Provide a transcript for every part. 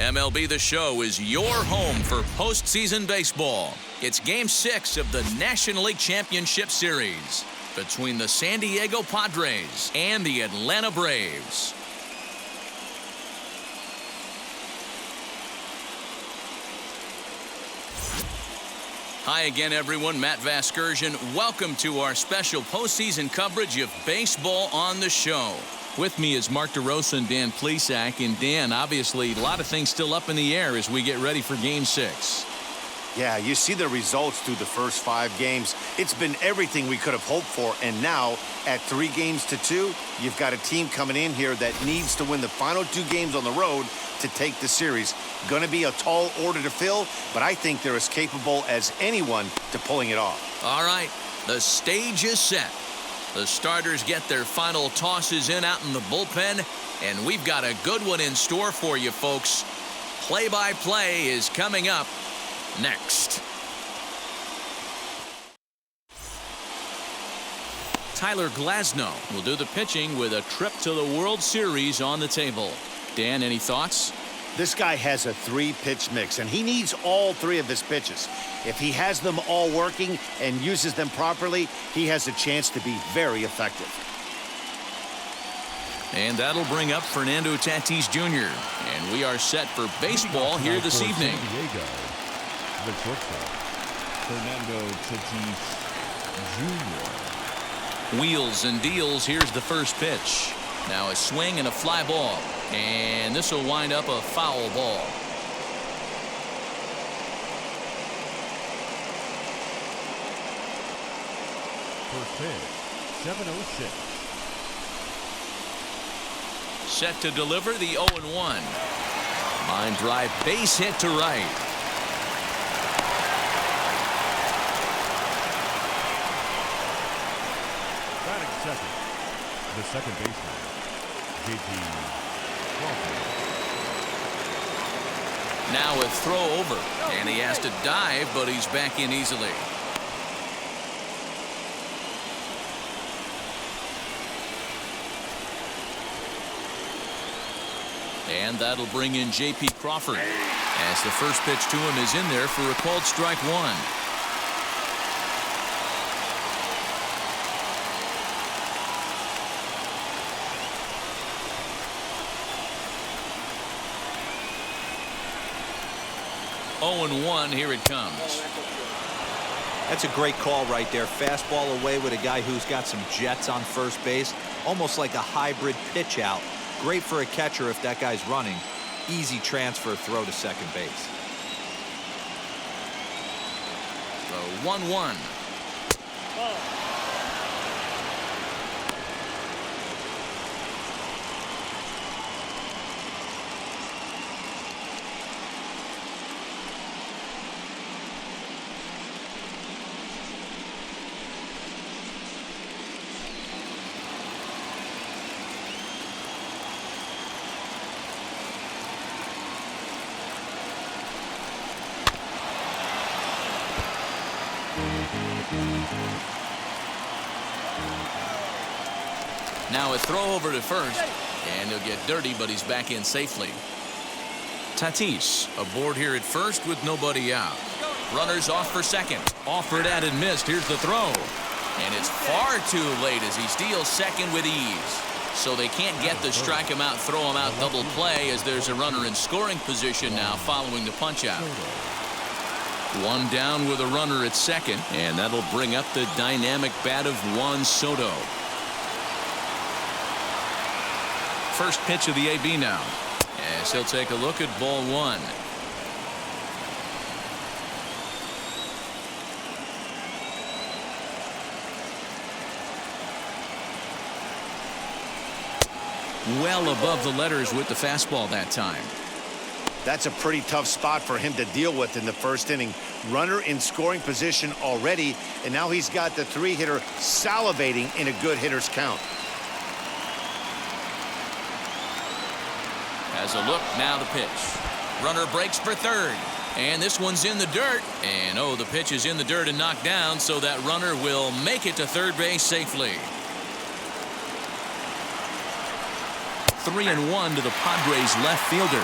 MLB The Show is your home for postseason baseball. It's Game 6 of the National League Championship Series between the San Diego Padres and the Atlanta Braves. Hi again, everyone. Matt Vasgersian. Welcome to our special postseason coverage of Baseball on the Show. With me is Mark DeRosa and Dan Plesac. And Dan, obviously, a lot of things still up in the air as we get ready for Game 6. Yeah, you see the results through the first 5 games. It's been everything we could have hoped for. And now, at 3-2, you've got a team coming in here that needs to win the final 2 games on the road to take the series. Going to be a tall order to fill, but I think they're as capable as anyone to pulling it off. All right, the stage is set. The starters get their final tosses in out in the bullpen, and we've got a good one in store for you, folks. Play-by-play is coming up next. Tyler Glasnow will do the pitching with a trip to the World Series on the table. Dan, any thoughts? This guy has a 3-pitch mix, and he needs all 3 of his pitches. If he has them all working and uses them properly, he has a chance to be very effective. And that'll bring up Fernando Tatis Jr. And we are set for baseball here this evening. San Diego, the shortstop, Fernando Tatis Jr. Wheels and deals. Here's the first pitch. Now a swing and a fly ball. And this will wind up a foul ball. First pitch, 7:06. Set to deliver the 0-1. Line drive, base hit to right. Batting second, the second baseman, JP. Now a throw over, and he has to dive, but he's back in easily. And that'll bring in J.P. Crawford, as the first pitch to him is in there for a called strike 1. Oh, 1, here it comes. That's a great call right there. Fastball away with a guy who's got some jets on first base. Almost like a hybrid pitch out. Great for a catcher if that guy's running. Easy transfer throw to second base. The 1-1. Now a throw over to first, and he'll get dirty, but he's back in safely. Tatis aboard here at first with nobody out. Runners off for second. Offered at and missed. Here's the throw. And it's far too late as he steals second with ease. So they can't get the strike him out, throw him out double play as there's a runner in scoring position now following the punch out. 1 down with a runner at second, and that'll bring up the dynamic bat of Juan Soto. First pitch of the AB now, as he'll take a look at ball 1. Well above the letters with the fastball that time. That's a pretty tough spot for him to deal with in the first inning. Runner in scoring position already, and now he's got the 3-hitter salivating in a good hitter's count. Has a look, now the pitch. Runner breaks for third, and this one's in the dirt. And oh, the pitch is in the dirt and knocked down, so that runner will make it to third base safely. 3-1 to the Padres left fielder.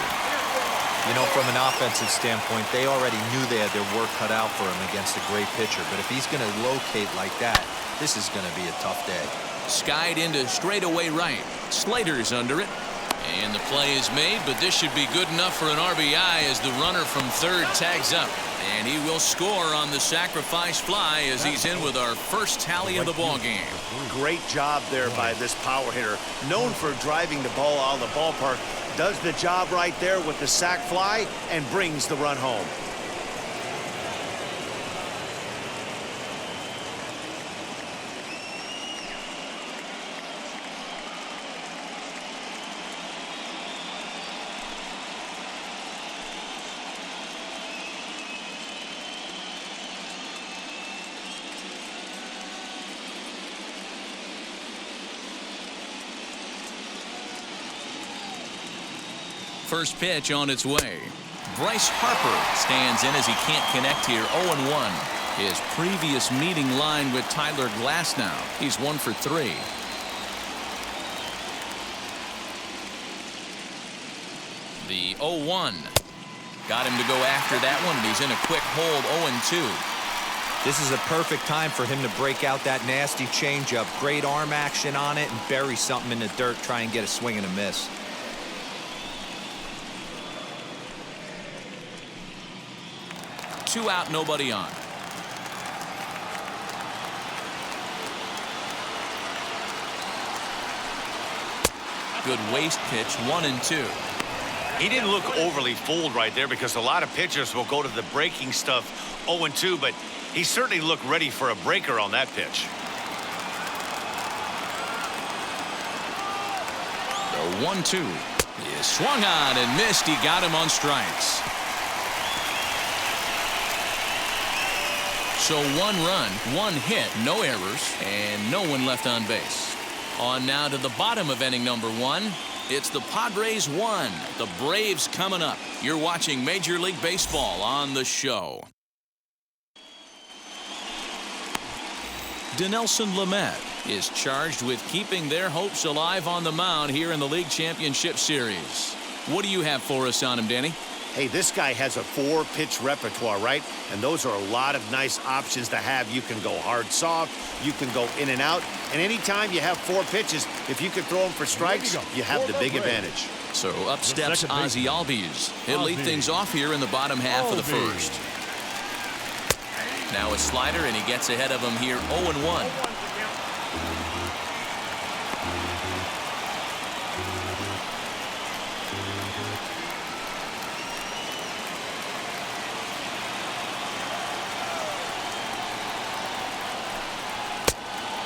You know, from an offensive standpoint, they already knew they had their work cut out for him against a great pitcher. But if he's going to locate like that, this is going to be a tough day. Skied into straightaway right. Slater's under it. And the play is made, but this should be good enough for an RBI as the runner from third tags up. And he will score on the sacrifice fly as he's in with our first tally of the ball game. Great job there by this power hitter. Known for driving the ball out of the ballpark. Does the job right there with the sac fly and brings the run home. First pitch on its way. Bryce Harper stands in as he can't connect here. 0-1. His previous meeting line with Tyler Glasnow. He's 1 for 3. The 0-1. Got him to go after that one, and he's in a quick hold. 0-2. This is a perfect time for him to break out that nasty changeup. Great arm action on it and bury something in the dirt. Try and get a swing and a miss. 2 out, nobody on. Good waist pitch, 1-2. He didn't look overly fooled right there because a lot of pitchers will go to the breaking stuff 0-2, but he certainly looked ready for a breaker on that pitch. The 1-2 is swung on and missed. He got him on strikes. So 1 run, 1 hit, no errors, and no one left on base. On now to the bottom of inning number 1. It's the Padres 1. The Braves coming up. You're watching Major League Baseball on the show. Dinelson Lamet is charged with keeping their hopes alive on the mound here in the League Championship Series. What do you have for us on him, Danny? Hey, this guy has a 4-pitch repertoire, right? And those are a lot of nice options to have. You can go hard, soft. You can go in and out. And anytime you have 4 pitches, if you can throw them for strikes, you have the big advantage. So up steps Ozzie Albies. He'll lead things off here in the bottom half of the first. Now a slider, and he gets ahead of him here. 0-1.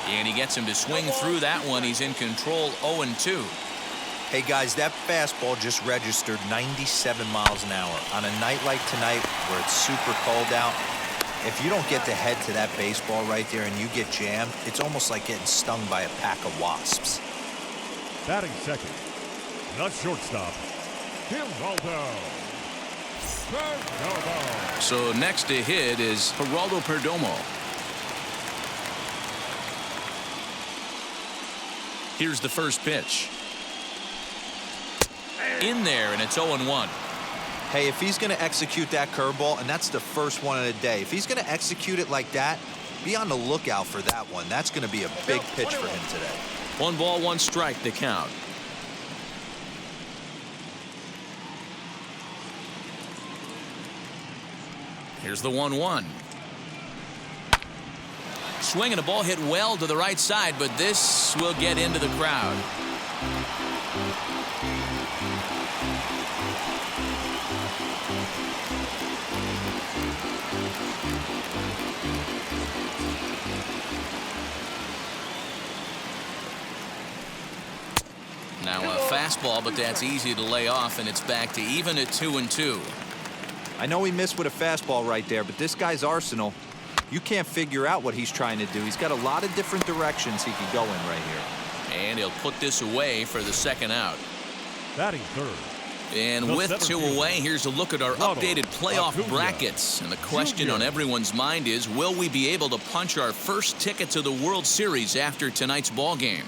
And he gets him to swing through that one. He's in control. 0-2. Hey guys, that fastball just registered 97 miles an hour. On a night like tonight where it's super cold out, if you don't get the head to that baseball right there and you get jammed, it's almost like getting stung by a pack of wasps. Batting second, the shortstop, Geraldo. So next to hit is Geraldo Perdomo. Here's the first pitch. In there, and it's 0-1. Hey, if he's going to execute that curveball, and that's the first one of the day, if he's going to execute it like that, be on the lookout for that one. That's going to be a big pitch for him today. 1 ball, 1 strike, the count. Here's the 1-1. Swinging a ball hit well to the right side, but this will get into the crowd. Now a fastball, but that's easy to lay off, and it's back to even at 2-2. I know he missed with a fastball right there, but this guy's arsenal, you can't figure out what he's trying to do. He's got a lot of different directions he could go in right here. And he'll put this away for the second out. Batting third. And with 2 away, here's a look at our updated playoff brackets. And the question on everyone's mind is, will we be able to punch our first ticket to the World Series after tonight's ball game?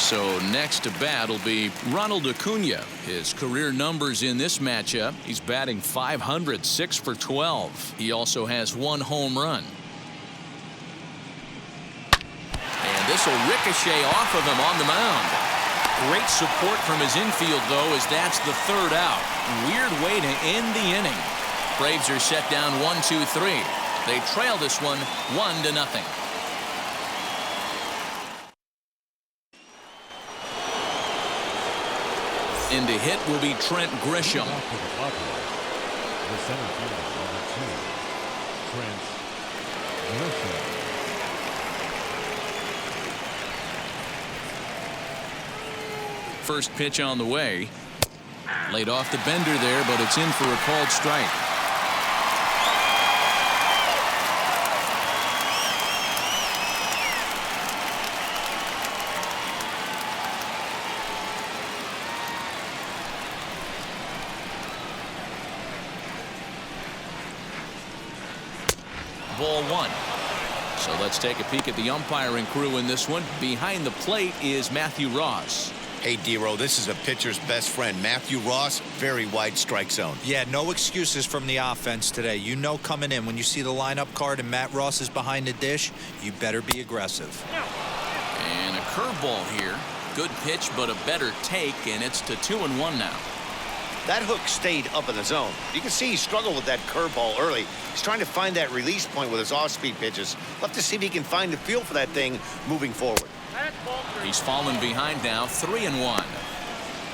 So next to bat will be Ronald Acuna. His career numbers in this matchup, he's batting .500, 6 for 12. He also has 1 home run. And this will ricochet off of him on the mound. Great support from his infield, though, as that's the 3rd out. Weird way to end the inning. Braves are set down 1-2-3. They trail this one 1-0. In to hit will be Trent Grisham. The center fielder, number 2, Trent Grisham. First pitch on the way. Laid off the bender there, but it's in for a called strike. Ball 1. So let's take a peek at the umpiring crew in this one. Behind the plate is Matthew Ross. Hey, D-Row, this is a pitcher's best friend, Matthew Ross. Very wide strike zone. Yeah, no excuses from the offense today. You know coming in when you see the lineup card and Matt Ross is behind the dish, you better be aggressive. And a curveball here. Good pitch, but a better take, and it's to 2-1 now. That hook stayed up in the zone. You can see he struggled with that curveball early. He's trying to find that release point with his off-speed pitches. Love to see if he can find the feel for that thing moving forward. He's fallen behind now, 3-1.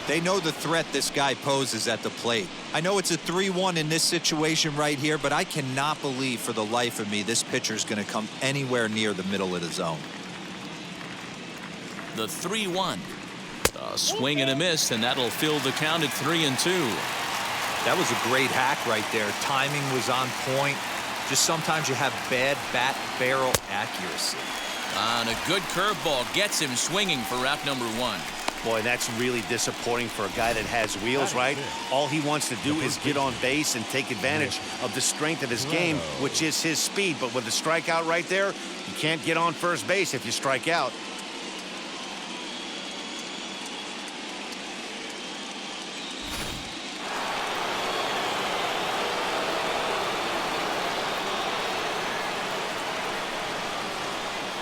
They know the threat this guy poses at the plate. I know it's a 3-1 in this situation right here, but I cannot believe for the life of me this pitcher's going to come anywhere near the middle of the zone. The 3-1. A swing and a miss, and that'll fill the count at 3-2. That was a great hack right there. Timing was on point. Just sometimes you have bad bat barrel accuracy. And a good curveball gets him swinging for out number 1. Boy, that's really disappointing for a guy that has wheels, right? All he wants to do is get on base and take advantage of the strength of his game, which is his speed. But with the strikeout right there, you can't get on first base if you strike out.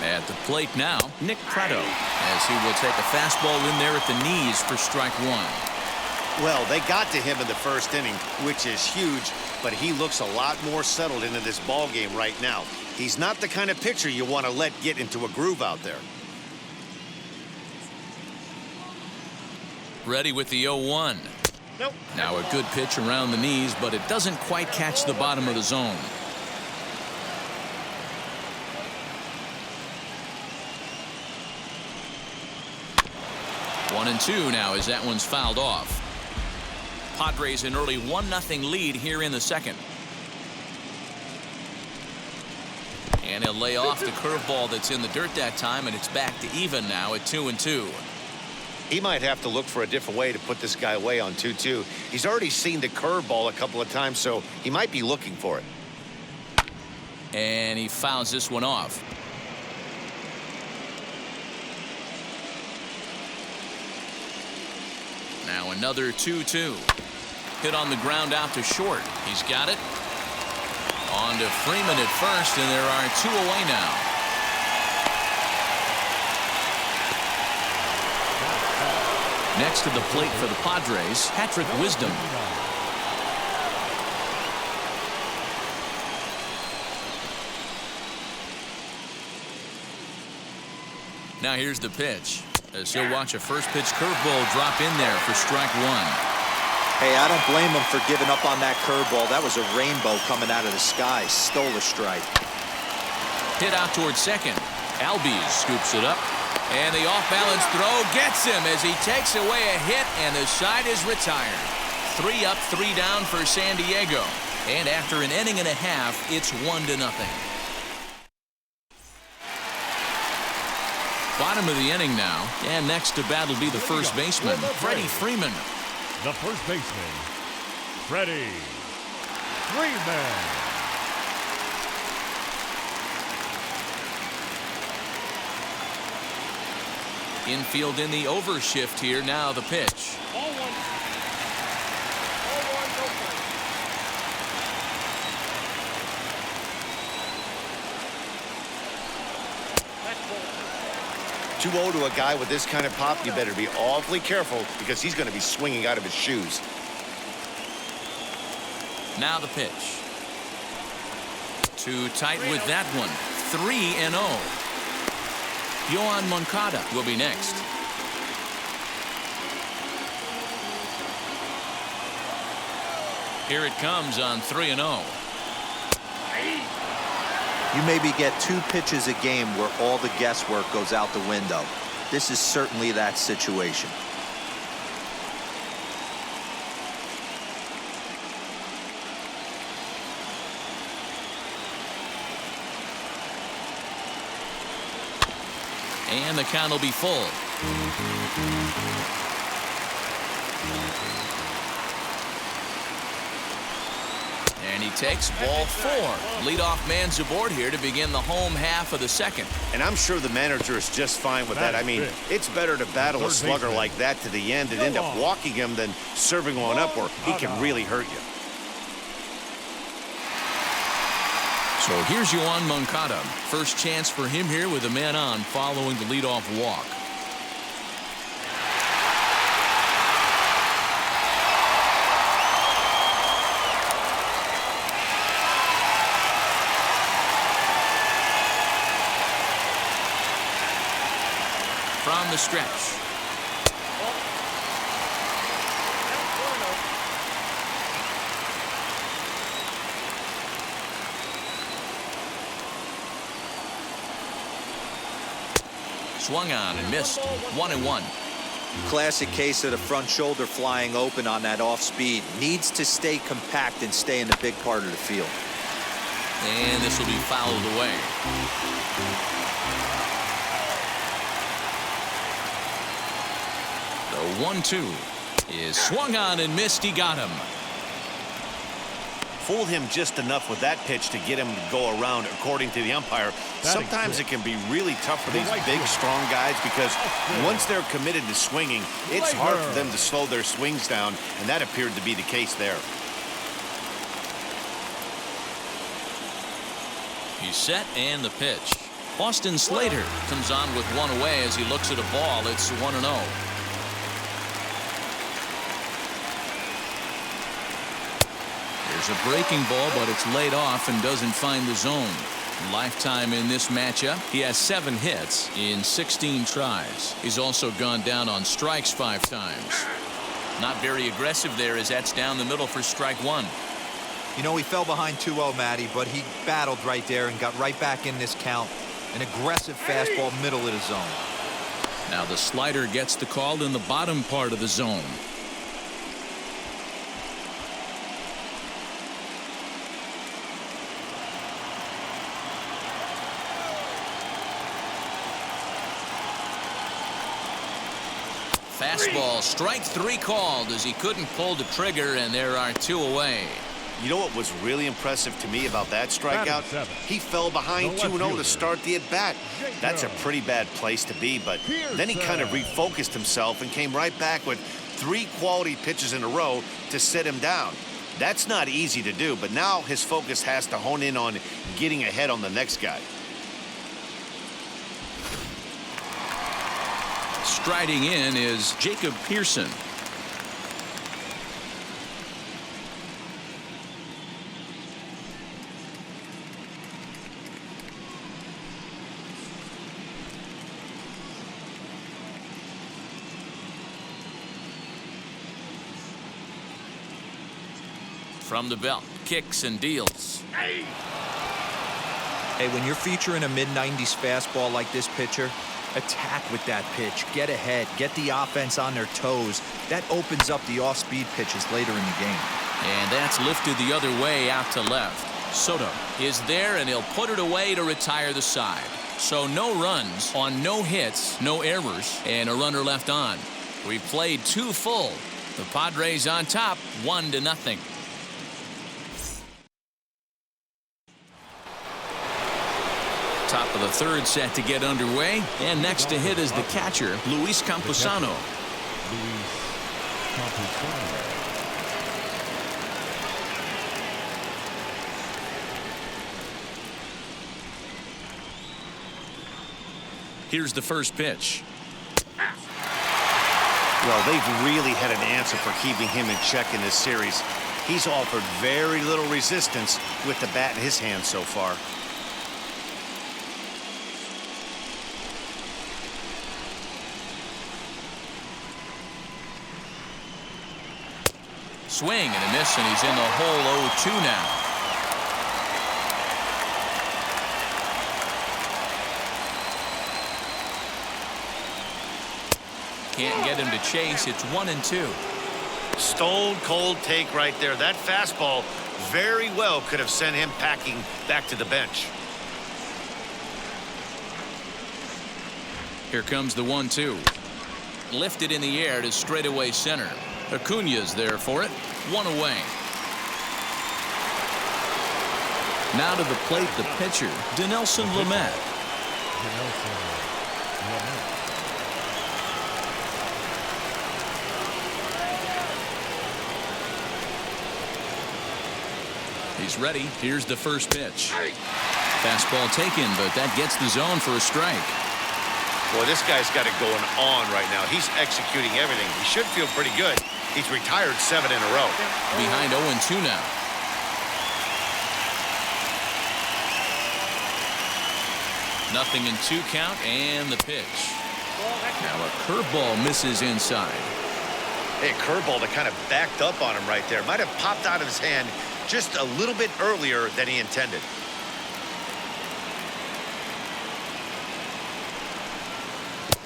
At the plate now, Nick Pratto, as he will take a fastball in there at the knees for strike 1. Well, they got to him in the first inning, which is huge, but he looks a lot more settled into this ball game right now. He's not the kind of pitcher you want to let get into a groove out there. Ready with the 0-1. Nope. Now a good pitch around the knees, but it doesn't quite catch the bottom of the zone. One and 2 now as that one's fouled off. Padres an early 1-0 lead here in the second. And he'll lay off the curveball that's in the dirt that time, and it's back to even now at 2-2. He might have to look for a different way to put this guy away on 2-2. He's already seen the curveball a couple of times, so he might be looking for it. And he fouls this one off. Now another 2-2. Hit on the ground out to short. He's got it. On to Freeman at first, and there are 2 away now. Next to the plate for the Padres, Patrick Wisdom. Now here's the pitch. As he'll watch a first pitch curveball drop in there for strike 1. Hey, I don't blame him for giving up on that curveball. That was a rainbow coming out of the sky. Stole a strike. Hit out towards second. Albies scoops it up. And the off-balance throw gets him as he takes away a hit, and the side is retired. 3 up, 3 down for San Diego. And after an inning and a half, it's 1-0. Bottom of the inning now, and next to bat will be the first baseman, Freddie Freeman. The first baseman, Freddie Freeman. Infield in the overshift here. Now the pitch. Too old to a guy with this kind of pop, you better be awfully careful because he's going to be swinging out of his shoes. Now the pitch. Too tight with that one. 3-0. Yoan Moncada will be next. Here it comes on 3-0. You maybe get 2 pitches a game where all the guesswork goes out the window. This is certainly that situation. And the count will be full. And he takes ball 4. Leadoff man's aboard here to begin the home half of the second. And I'm sure the manager is just fine with that. I mean, it's better to battle a slugger like that to the end and end up walking him than serving one up where he can really hurt you. So here's Yoan Moncada. First chance for him here with a man on following the leadoff walk. From the stretch. Swung on and missed. 1-1. Classic case of the front shoulder flying open on that off speed. Needs to stay compact and stay in the big part of the field. And this will be fouled away. The 1-2 is swung on and missed. He got him. Fooled him just enough with that pitch to get him to go around, according to the umpire. Sometimes it can be really tough for these big, strong guys because once they're committed to swinging, it's hard for them to slow their swings down, and that appeared to be the case there. He's set and the pitch. Austin Slater comes on with one away as he looks at a ball. It's 1-0. There's a breaking ball, but it's laid off and doesn't find the zone. Lifetime in this matchup, he has 7 hits in 16 tries. He's also gone down on strikes 5 times. Not very aggressive there as that's down the middle for strike 1. You know, he fell behind 2-0, Matty, but he battled right there and got right back in this count. An aggressive fastball middle of the zone. Now the slider gets the call in the bottom part of the zone. Fastball, strike 3 called as he couldn't pull the trigger, and there are 2 away. You know what was really impressive to me about that strikeout? He fell behind 2-0 to start the at-bat. That's a pretty bad place to be, but then he kind of refocused himself and came right back with 3 quality pitches in a row to sit him down. That's not easy to do, but now his focus has to hone in on getting ahead on the next guy. Striding in is Jacob Pearson. From the belt, kicks and deals. Hey, when you're featuring a mid-90s fastball like this pitcher, attack with that pitch. Get ahead. Get the offense on their toes. That opens up the off-speed pitches later in the game. And that's lifted the other way out to left. Soto is there, and he'll put it away to retire the side. So no runs on no hits, no errors, and a runner left on. We played 2 full. The Padres on top, 1-0. Top of the third set to get underway, and next to hit is the catcher, Luis Camposano. Luis Camposano. Here's the first pitch. Well, they've really had an answer for keeping him in check in this series. He's offered very little resistance with the bat in his hand so far. Swing and a miss, and he's in the hole 0-2 now. Can't get him to chase. It's 1-2. Stone cold take right there. That fastball very well could have sent him packing back to the bench. Here comes the 1-2. Lifted in the air to straightaway center. Acuna's there for it. 1 away. Now to the plate, the pitcher, Dinelson Lamet. He's ready. Here's the first pitch. Fastball taken, but that gets the zone for a strike. Boy, this guy's got it going on right now. He's executing everything. He should feel pretty good. He's retired 7 in a row. Behind 0-2 now. Nothing in 2 count, and the pitch. Now a curveball misses inside. Hey, curveball that kind of backed up on him right there. Might have popped out of his hand just a little bit earlier than he intended.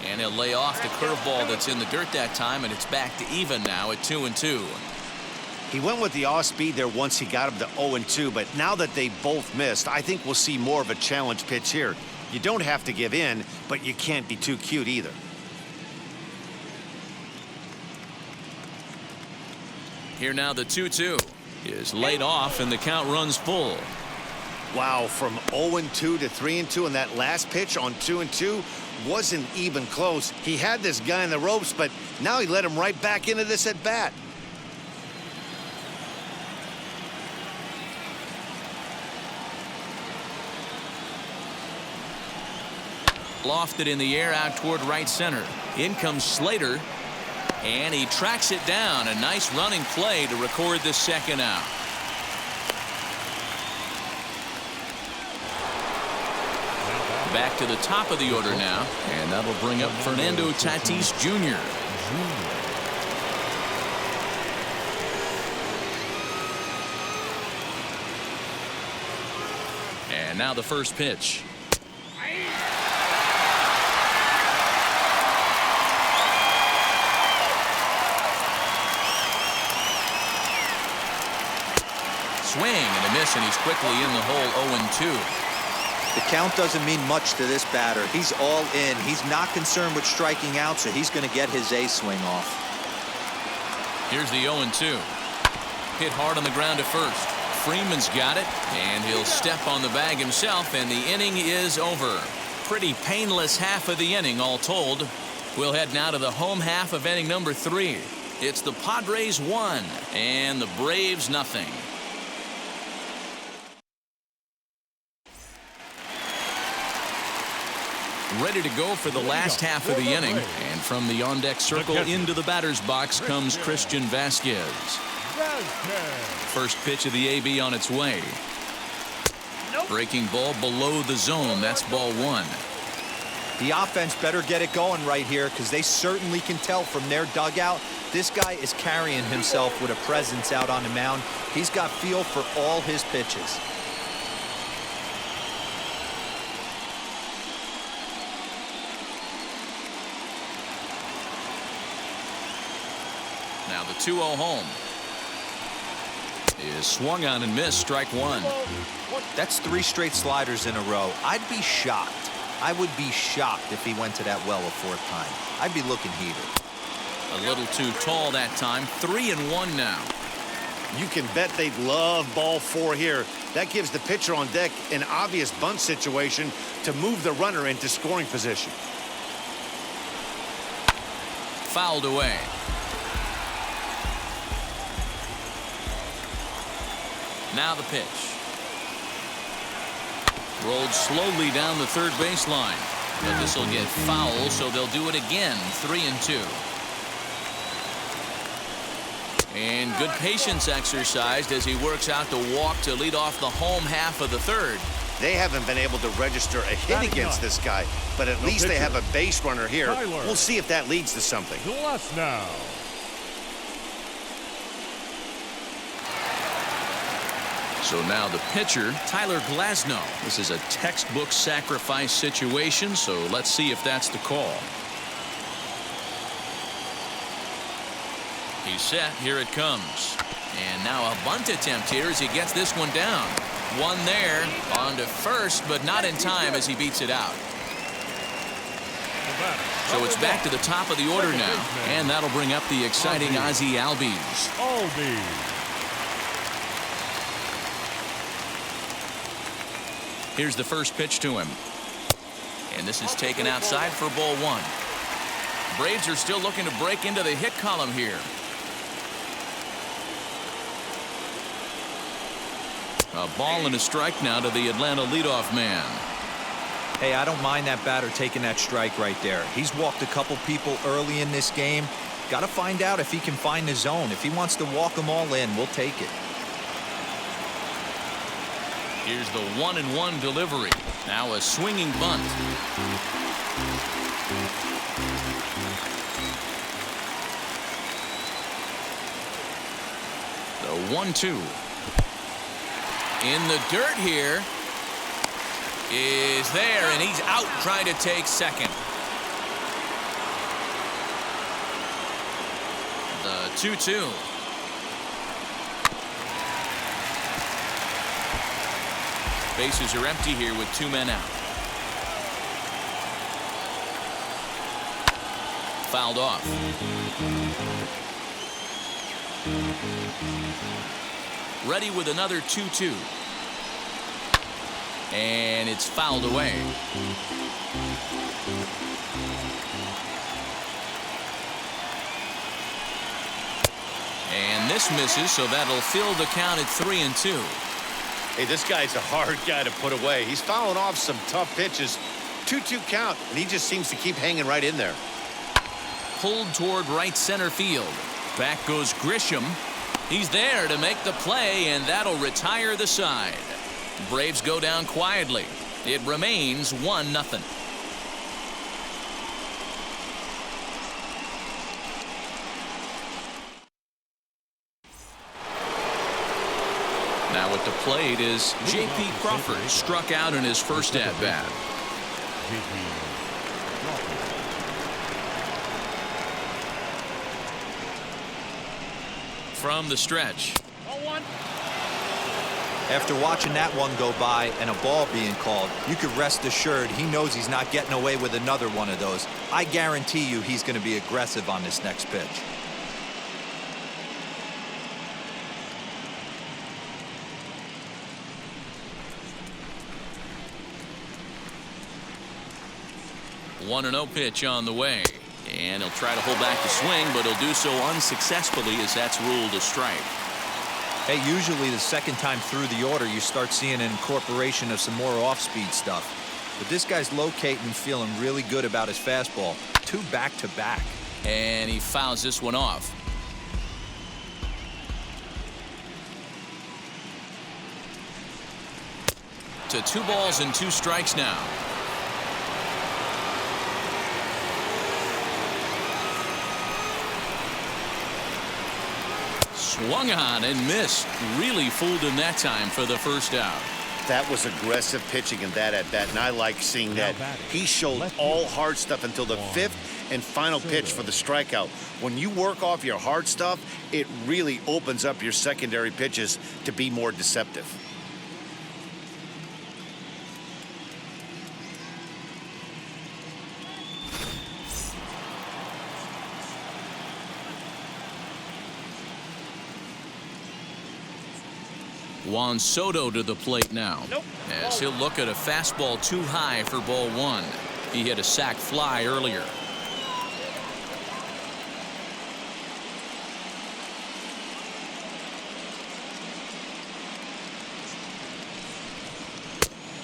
And he'll lay off the curveball that's in the dirt that time, and it's back to even now at 2-2. He went with the off speed there once he got him to 0-2, but now that they both missed, I think we'll see more of a challenge pitch here. You don't have to give in, but you can't be too cute either. Here now the 2-2 is laid off, and the count runs full. Wow, from 0-2 to 3-2, and that last pitch on 2-2 wasn't even close. He had this guy in the ropes, but now he let him right back into this at bat. Lofted in the air out toward right center. In comes Slater, and he tracks it down. A nice running play to record the second out. Back to the top of the order now, and that'll bring up Fernando Tatis Jr. And now the first pitch. Swing and a miss, and he's quickly in the hole 0-2. The count doesn't mean much to this batter. He's all in. He's not concerned with striking out, so he's going to get his A swing off. Here's the 0-2. Hit hard on the ground at first. Freeman's got it, and he'll step on the bag himself, and the inning is over. Pretty painless half of the inning, all told. We'll head now to the home half of inning number 3. It's the Padres 1 and the Braves nothing. Ready to go for the last half of the inning, and from the on-deck circle into the batter's box comes Christian Vasquez. First pitch of the AB on its way. Breaking ball below the zone. That's ball 1. The offense better get it going right here, because they certainly can tell from their dugout this guy is carrying himself with a presence out on the mound. He's got feel for all his pitches. Now the 2-0 home is swung on and missed. Strike 1. That's 3 straight sliders in a row. I'd be shocked. I would be shocked if he went to that well a 4th time. I'd be looking heated. A little too tall that time. 3-1 now. You can bet they'd love ball 4 here. That gives the pitcher on deck an obvious bunt situation to move the runner into scoring position. Fouled away. Now the pitch. Rolled slowly down the third baseline. But this will get foul, so they'll do it again. 3-2. And good patience exercised as he works out the walk to lead off the home half of the third. They haven't been able to register a hit against this guy, but at least they have a base runner here. We'll see if that leads to something. Now. So now the pitcher, Tyler Glasnow. This is a textbook sacrifice situation, so let's see if that's the call. He's set. Here it comes. And now a bunt attempt here as he gets this one down. One there, on to first, but not in time as he beats it out. So it's back to the top of the order now, and that'll bring up the exciting Ozzie Albies. Here's the first pitch to him. And this is taken outside for ball 1. Braves are still looking to break into the hit column here. A ball and a strike now to the Atlanta leadoff man. Hey, I don't mind that batter taking that strike right there. He's walked a couple people early in this game. Got to find out if he can find the zone. If he wants to walk them all in, we'll take it. Here's the 1-1 delivery. Now a swinging bunt. The 1-2. In the dirt here is there, and he's out trying to take second. The 2-2. Bases are empty here with 2 men out. Fouled off. Ready with another 2-2. And it's fouled away. And this misses, so that'll fill the count at 3-2. Hey, this guy's a hard guy to put away. He's fouling off some tough pitches. 2-2 count, and he just seems to keep hanging right in there. Pulled toward right center field. Back goes Grisham. He's there to make the play, and that'll retire the side. Braves go down quietly. It remains 1-0. Now at the plate is J.P. Crawford, struck out in his first at-bat. From the stretch. After watching that one go by and a ball being called, you could rest assured he knows he's not getting away with another one of those. I guarantee you he's going to be aggressive on this next pitch. One 1-0 pitch on the way. And he'll try to hold back the swing, but he'll do so unsuccessfully as that's ruled a strike. Hey, usually the second time through the order, you start seeing an incorporation of some more off-speed stuff. But this guy's locating and feeling really good about his fastball. 2 back-to-back. And he fouls this one off. To 2 balls and 2 strikes now. Swung on and missed. Really fooled him that time for the first out. That was aggressive pitching in that at-bat, and I like seeing that. He showed all hard stuff until the 5th and final pitch for the strikeout. When you work off your hard stuff, it really opens up your secondary pitches to be more deceptive. Juan Soto to the plate now. As he'll look at a fastball too high for ball one. He hit a sac fly earlier.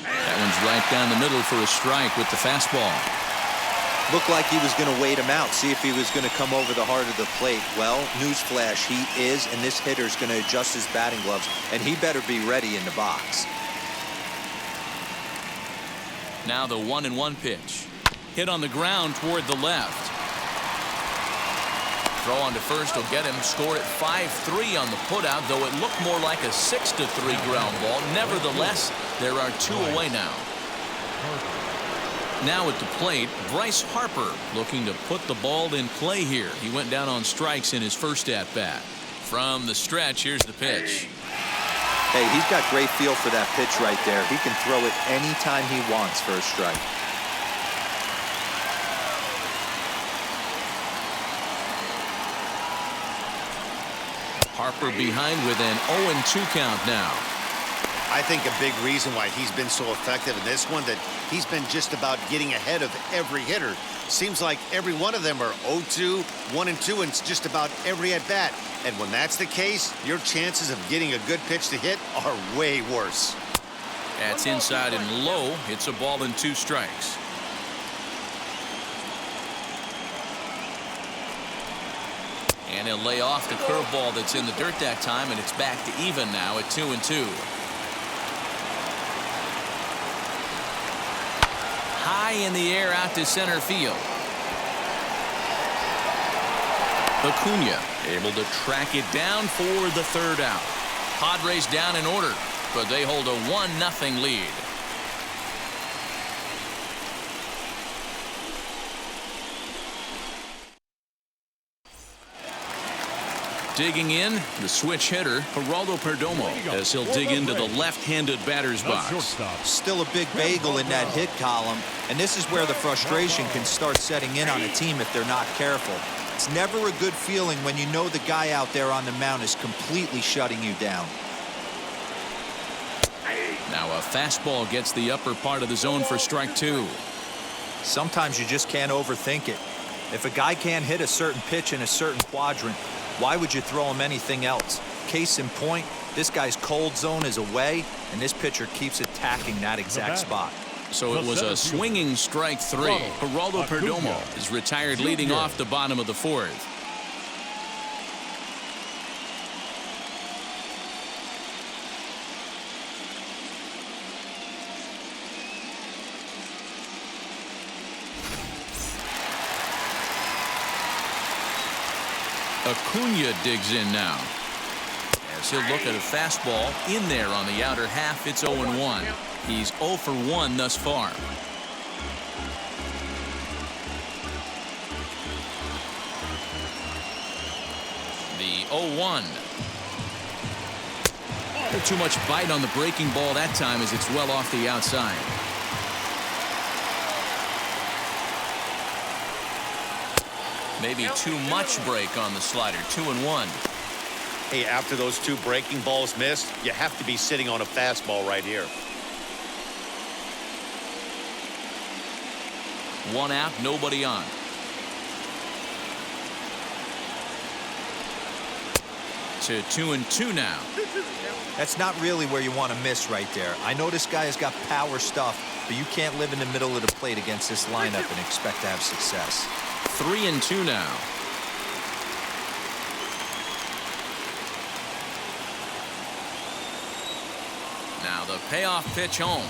That one's right down the middle for a strike with the fastball. Looked like he was going to wait him out, see if he was going to come over the heart of the plate. Well, newsflash, he is, and this hitter's going to adjust his batting gloves, and he better be ready in the box. Now the 1-1 pitch. Hit on the ground toward the left. Throw on to first will get him. Scored at 5-3 on the putout, though it looked more like a 6-3 ground ball. Nevertheless, there are two away now. Now at the plate, Bryce Harper looking to put the ball in play here. He went down on strikes in his first at-bat. From the stretch, here's the pitch. Hey, he's got great feel for that pitch right there. He can throw it anytime he wants for a strike. Harper behind with an 0-2 count now. I think a big reason why he's been so effective in this one, that he's been just about getting ahead of every hitter. Seems like every one of them are 0-2, 1-2, and it's just about every at bat. And when that's the case, your chances of getting a good pitch to hit are way worse. That's inside and low. It's a ball and 2 strikes. And he'll lay off the curveball that's in the dirt that time, and it's back to even now at 2-2. High in the air out to center field. Acuna able to track it down for the third out. Padres down in order, but they hold a 1-0 lead. Digging in, the switch hitter, Geraldo Perdomo, as he'll dig into the left-handed batter's box. Still a big bagel in that hit column, and this is where the frustration can start setting in on a team if they're not careful. It's never a good feeling when you know the guy out there on the mound is completely shutting you down. Now a fastball gets the upper part of the zone for strike 2. Sometimes you just can't overthink it. If a guy can't hit a certain pitch in a certain quadrant, why would you throw him anything else? Case in point, this guy's cold zone is away, and this pitcher keeps attacking that exact spot. So it was a swinging strike 3. Geraldo Perdomo is retired leading off the bottom of the 4th. Acuna digs in now. As he'll look at a fastball in there on the outer half. It's 0-1. He's 0 for 1 thus far. The 0-1. Too much bite on the breaking ball that time as it's well off the outside. Maybe too much break on the slider. 2-1. Hey, after those 2 breaking balls missed, you have to be sitting on a fastball right here. 1 out, nobody on. To 2-2 now. That's not really where you want to miss right there. I know this guy has got power stuff, but you can't live in the middle of the plate against this lineup and expect to have success. 3-2 now. Now the payoff pitch home.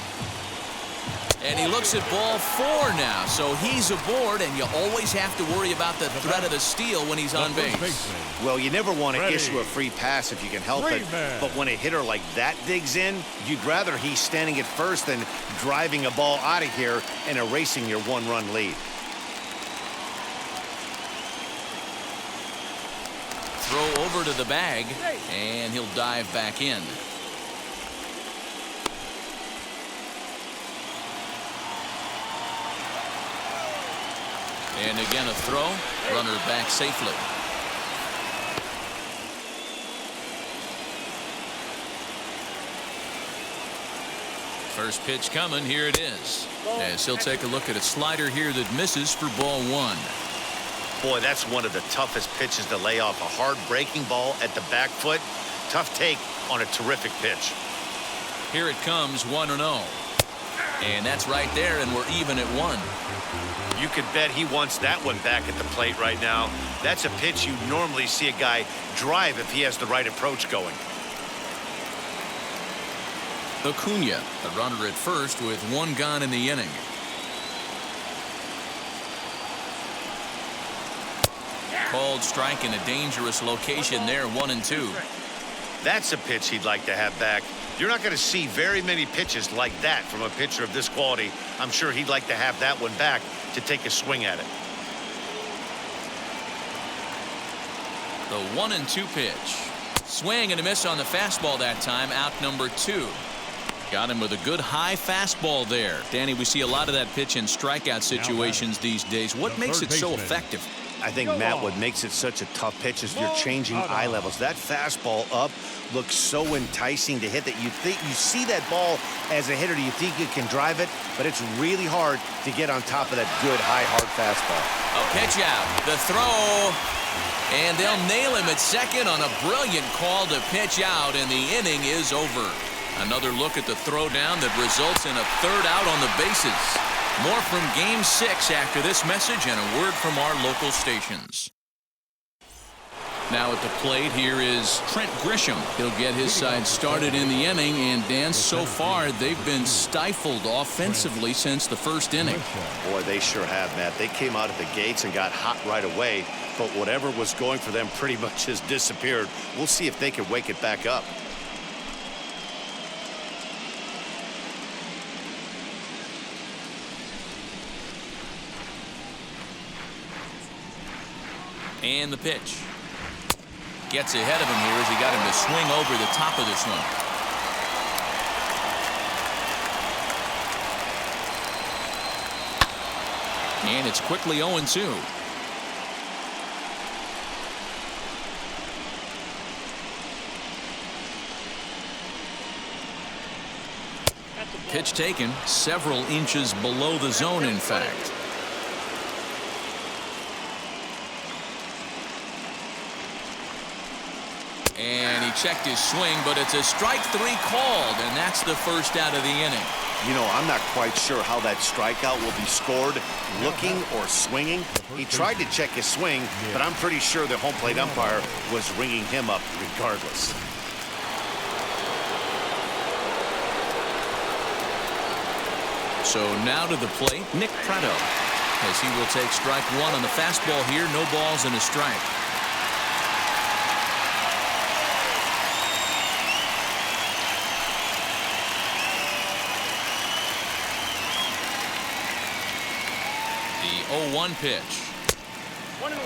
And he looks at ball 4 now, so he's aboard, and you always have to worry about the threat of the steal when he's on base. Well, you never want to issue a free pass if you can help it, but when a hitter like that digs in, you'd rather he's standing at first than driving a ball out of here and erasing your 1-run lead. Throw over to the bag, and he'll dive back in. And again a throw. Runner back safely. First pitch coming. Here it is. As he'll take a look at a slider here that misses for ball one. Boy, that's one of the toughest pitches to lay off. A hard breaking ball at the back foot. Tough take on a terrific pitch. Here it comes, 1-0. And that's right there, and we're even at 1. You could bet he wants that one back at the plate right now. That's a pitch you normally see a guy drive if he has the right approach going. Acuna, the runner at first with one gone in the inning. Called strike in a dangerous location there, 1-2. That's a pitch he'd like to have back. You're not going to see very many pitches like that from a pitcher of this quality. I'm sure he'd like to have that one back to take a swing at it. The 1-2 pitch. Swing and a miss on the fastball that time. Out number 2. Got him with a good high fastball there. Danny, we see a lot of that pitch in strikeout situations these days. What makes it so effective? I think, Matt, what makes it such a tough pitch is you're changing eye levels. That fastball up looks so enticing to hit that you see that ball as a hitter, you think you can drive it, but it's really hard to get on top of that good high hard fastball. A pitch out, the throw, and they'll nail him at second on a brilliant call to pitch out, and the inning is over. Another look at the throwdown that results in a third out on the bases. More from Game 6 after this message and a word from our local stations. Now at the plate, here is Trent Grisham. He'll get his side started in the inning, and Dan, so far they've been stifled offensively since the first inning. Boy, they sure have, Matt. They came out of the gates and got hot right away, but whatever was going for them pretty much has disappeared. We'll see if they can wake it back up. And the pitch. Gets ahead of him here as he got him to swing over the top of this one. And it's quickly 0-2. Pitch taken several inches below the zone, in fact. And he checked his swing, but it's a strike 3 called, and that's the first out of the inning. You know, I'm not quite sure how that strikeout will be scored, looking or swinging. He tried to check his swing, but I'm pretty sure the home plate umpire was ringing him up regardless. So now to the plate, Nick Pratto, as he will take strike 1 on the fastball here. No balls and a strike. The 0-1 pitch. 1-1.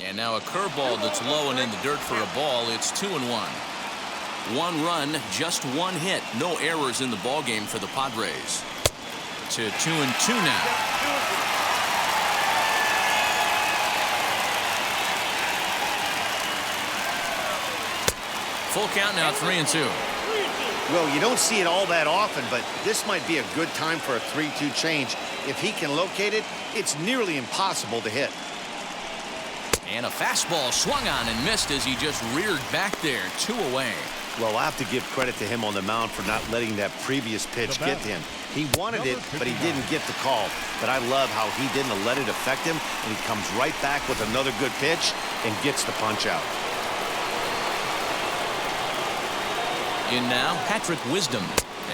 And now a curveball that's low and in the dirt for a ball. It's 2-1. 1 run, just 1 hit. No errors in the ballgame for the Padres. To 2-2 now. Full count now, 3-2. Well, you don't see it all that often, but this might be a good time for a 3-2 change. If he can locate it, it's nearly impossible to hit. And a fastball swung on and missed as he just reared back there. 2 away. Well, I'll have to give credit to him on the mound for not letting that previous pitch get to him. He wanted it, but he didn't get the call. But I love how he didn't let it affect him, and he comes right back with another good pitch and gets the punch out. In now, Patrick Wisdom,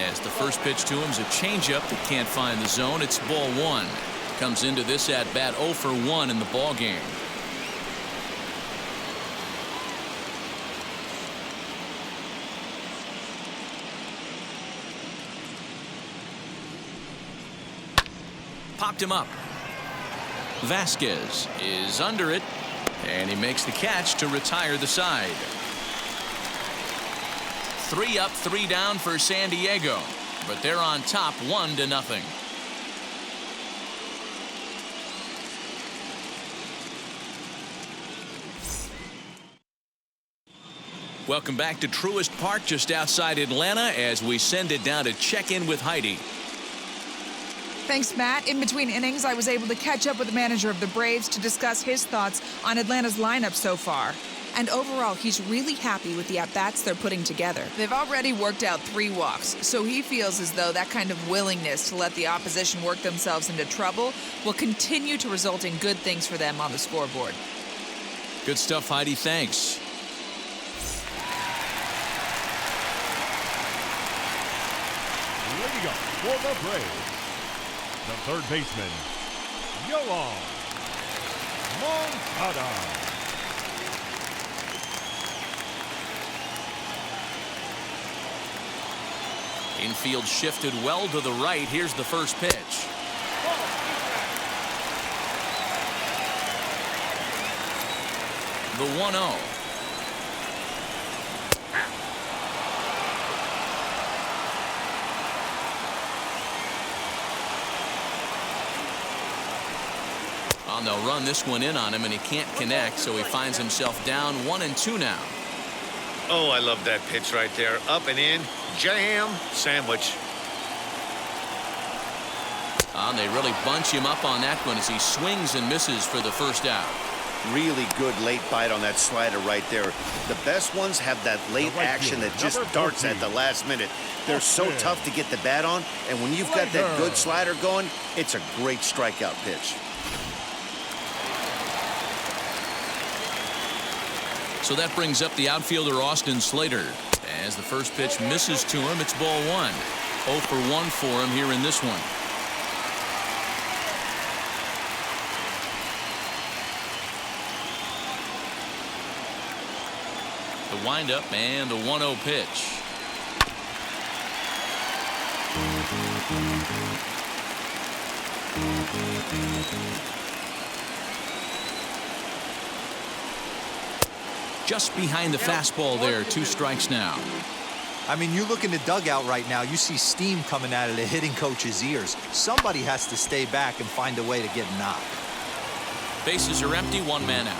as the first pitch to him is a changeup that can't find the zone. It's ball 1. Comes into this at bat 0 for 1 in the ball game. Popped him up. Vasquez is under it, and he makes the catch to retire the side. 3 up, 3 down for San Diego, but they're on top 1-0. Welcome back to Truist Park just outside Atlanta as we send it down to check in with Heidi. Thanks, Matt. In between innings, I was able to catch up with the manager of the Braves to discuss his thoughts on Atlanta's lineup so far. And overall, he's really happy with the at-bats they're putting together. They've already worked out 3 walks, so he feels as though that kind of willingness to let the opposition work themselves into trouble will continue to result in good things for them on the scoreboard. Good stuff, Heidi. Thanks. Leading up for the Braves, the third baseman, Yoan Moncada. Infield shifted well to the right. Here's the first pitch. The 1-0. And they'll run this one in on him, and he can't connect, so he finds himself down 1-2 now. Oh, I love that pitch right there. Up and in. Jam sandwich. And they really bunch him up on that one as he swings and misses for the first out. Really good late bite on that slider right there. The best ones have that late action that just darts at the last minute. They're so tough to get the bat on, and when you've got that good slider going, it's a great strikeout pitch. So that brings up the outfielder Austin Slater. As the first pitch misses to him, it's ball 1. 0 for 1 for him here in this one. The windup and the 1-0 pitch. Just behind the fastball there. 2 strikes now. I mean, you look in the dugout right now, you see steam coming out of the hitting coach's ears. Somebody has to stay back and find a way to get knocked. Bases are empty, 1 man out.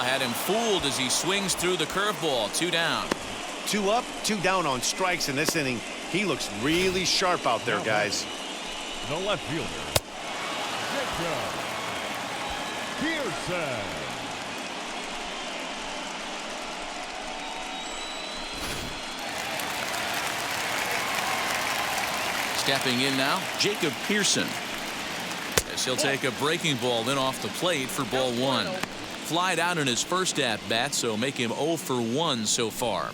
Had him fooled as he swings through the curveball. 2 down. 2 up, 2 down on strikes in this inning. He looks really sharp out there, guys. The left fielder, Jacob Pearson. Stepping in now, Jacob Pearson. As he'll take a breaking ball in off the plate for ball 1. Flied out in his first at-bat, so make him 0 for 1 so far.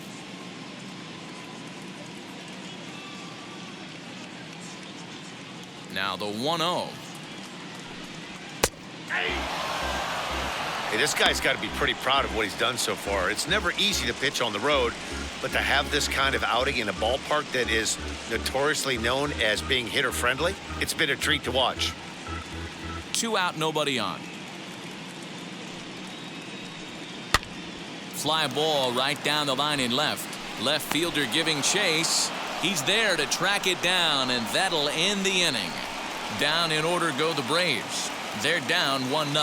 Now the 1-0. Hey, this guy's got to be pretty proud of what he's done so far. It's never easy to pitch on the road, but to have this kind of outing in a ballpark that is notoriously known as being hitter-friendly, it's been a treat to watch. 2 out, nobody on. Fly ball right down the line in left. Left fielder giving chase. He's there to track it down, and that'll end the inning. Down in order go the Braves. They're down 1-0.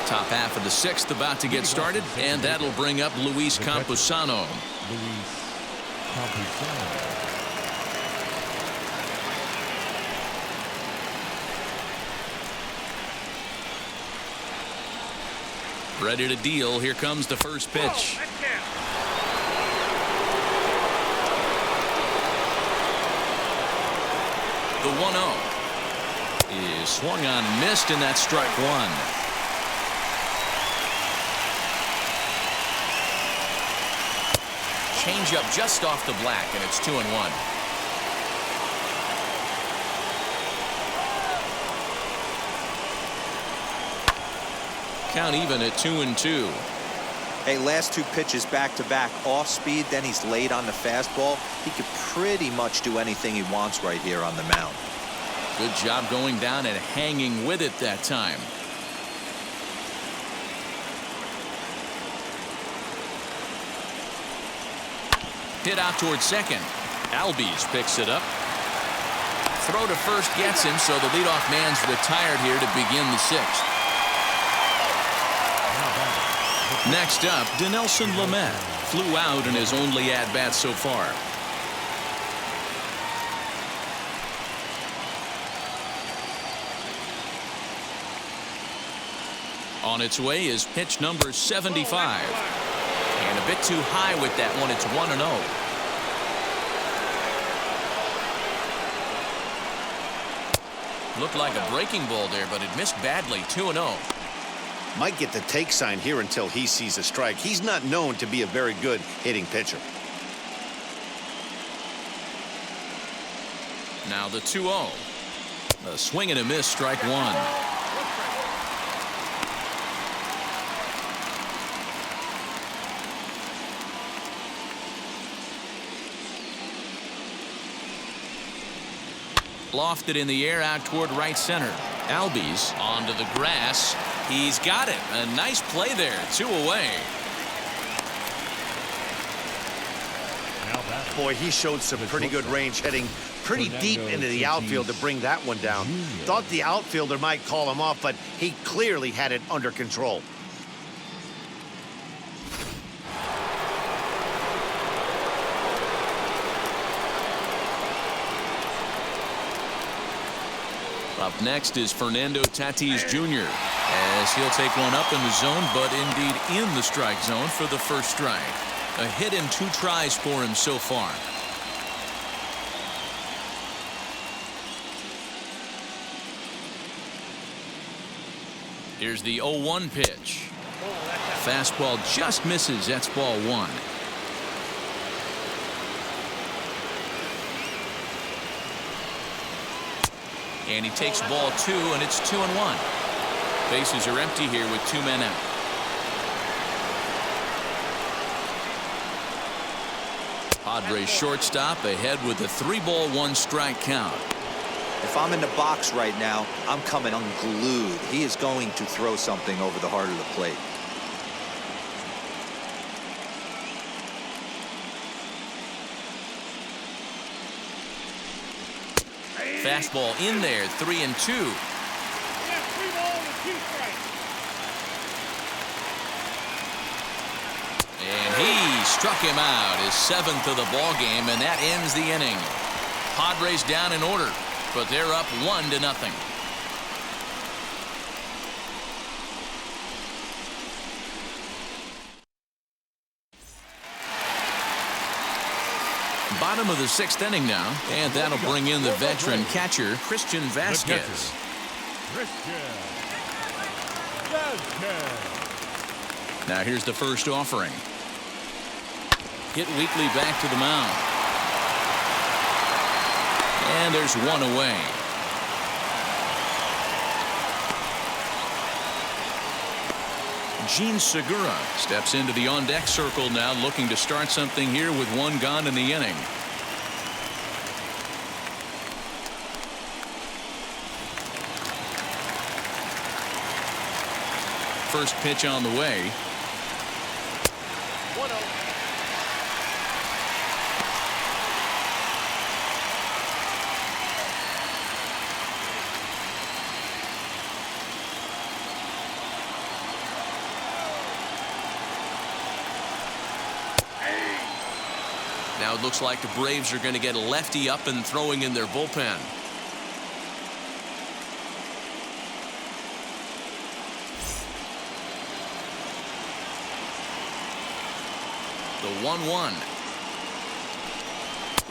Top half of the 6th about to get started, and that'll bring up Luis Campusano. Luis Campusano. Ready to deal. Here comes the first pitch. The 1-0 is swung on and missed, and that's strike 1. Changeup just off the black, and it's 2-1. Count even at 2-2. Hey, last 2 pitches back-to-back off speed, then he's late on the fastball. He could pretty much do anything he wants right here on the mound. Good job going down and hanging with it that time. Hit out towards second. Albies picks it up. Throw to first gets him, so the leadoff man's retired here to begin the sixth. Next up, Dinelson Lamet flew out in his only at-bat so far. On its way is pitch number 75. And a bit too high with that one. It's 1-0. Looked like a breaking ball there, but it missed badly. 2-0. Might get the take sign here until he sees a strike. He's not known to be a very good hitting pitcher. Now the 2-0. A swing and a miss, strike one. Lofted in the air out toward right center. Albies onto the grass. He's got it. A nice play there. 2 away. Boy, he showed some pretty good range, heading pretty deep into the outfield to bring that one down. Thought the outfielder might call him off, but he clearly had it under control. Up next is Fernando Tatis Jr. as he'll take one up in the zone, but indeed in the strike zone for the first strike. A hit in 2 tries for him so far. Here's the 0-1 pitch. Fastball just misses. That's ball 1. And he takes ball 2, and it's 2-1. Bases are empty here with 2 men out. Padres shortstop ahead with a 3-ball 1-strike count. If I'm in the box right now, I'm coming unglued. He is going to throw something over the heart of the plate. Fastball in there, 3-2. And he struck him out, his 7th of the ball game, and that ends the inning. Padres down in order, but they're up 1-0. Bottom of the 6th inning now, and that'll bring in the veteran catcher, Christian Vasquez. Now here's the first offering. Hit weakly back to the mound. And there's 1 away. Gene Segura steps into the on-deck circle now, looking to start something here with 1 gone in the inning. First pitch on the way. Now it looks like the Braves are going to get a lefty up and throwing in their bullpen. The 1-1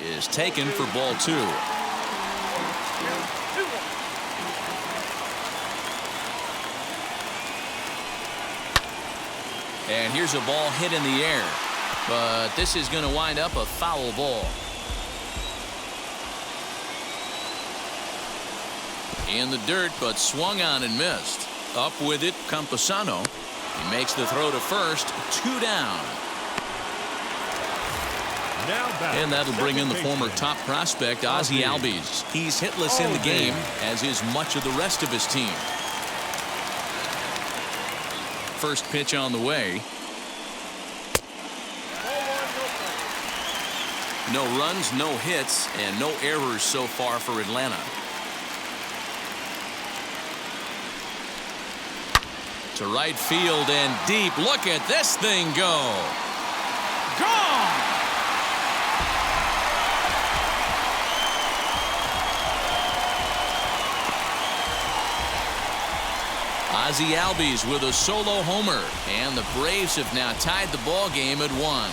is taken for ball 2. And here's a ball hit in the air. But this is going to wind up a foul ball. In the dirt, but swung on and missed. Up with it, Campusano. He makes the throw to first. 2 down. And that'll bring in the former top prospect, Ozzie Albies. He's hitless in the game, as is much of the rest of his team. First pitch on the way. No runs, no hits, and no errors so far for Atlanta. To right field and deep. Look at this thing go. Gone! Ozzie Albies with a solo homer, and the Braves have now tied the ball game at 1.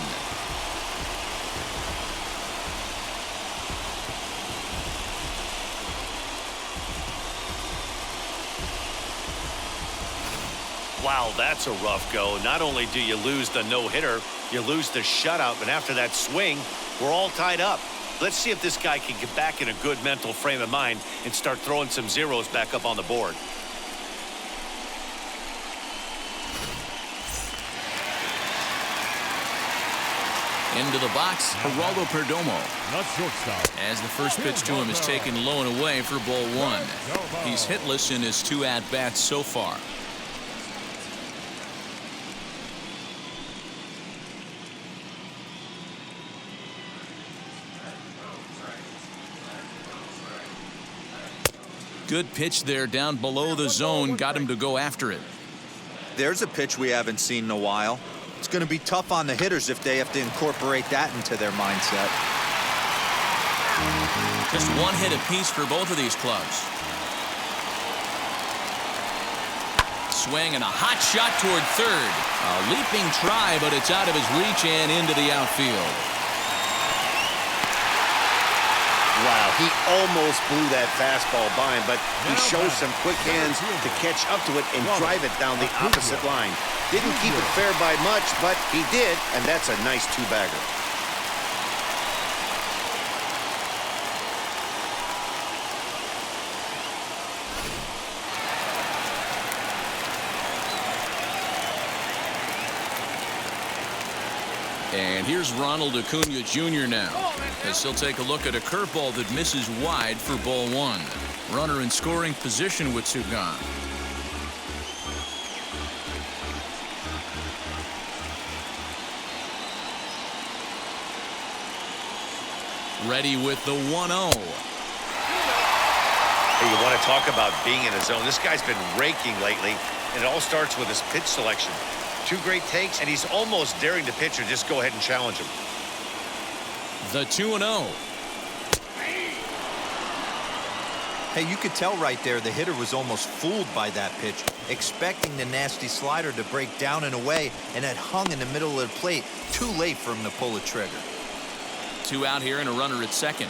Wow, that's a rough go. Not only do you lose the no-hitter, you lose the shutout, but after that swing, we're all tied up. Let's see if this guy can get back in a good mental frame of mind and start throwing some zeros back up on the board. Into the box, Geraldo Perdomo. Not shortstop. As the first pitch to him is taken low and away for ball 1. He's hitless in his 2 at-bats so far. Good pitch there down below the zone. Got him to go after it. There's a pitch we haven't seen in a while. It's going to be tough on the hitters if they have to incorporate that into their mindset. Just 1 hit apiece for both of these clubs. Swing and a hot shot toward third. A leaping try, but it's out of his reach and into the outfield. Wow, he almost blew that fastball by him, but he shows some quick hands to catch up to it and drive it down the opposite line. Didn't keep it fair by much, but he did, and that's a nice 2-bagger. And here's Ronald Acuna Jr. now, as he'll take a look at a curveball that misses wide for ball 1. Runner in scoring position with 2 gone. Ready with the 1-0. Hey, you want to talk about being in a zone? This guy's been raking lately, and it all starts with his pitch selection. 2 great takes, and he's almost daring the pitcher just go ahead and challenge him. The 2-0. Hey, you could tell right there the hitter was almost fooled by that pitch, expecting the nasty slider to break down and away, and it hung in the middle of the plate. Too late for him to pull the trigger. 2 out here and a runner at second.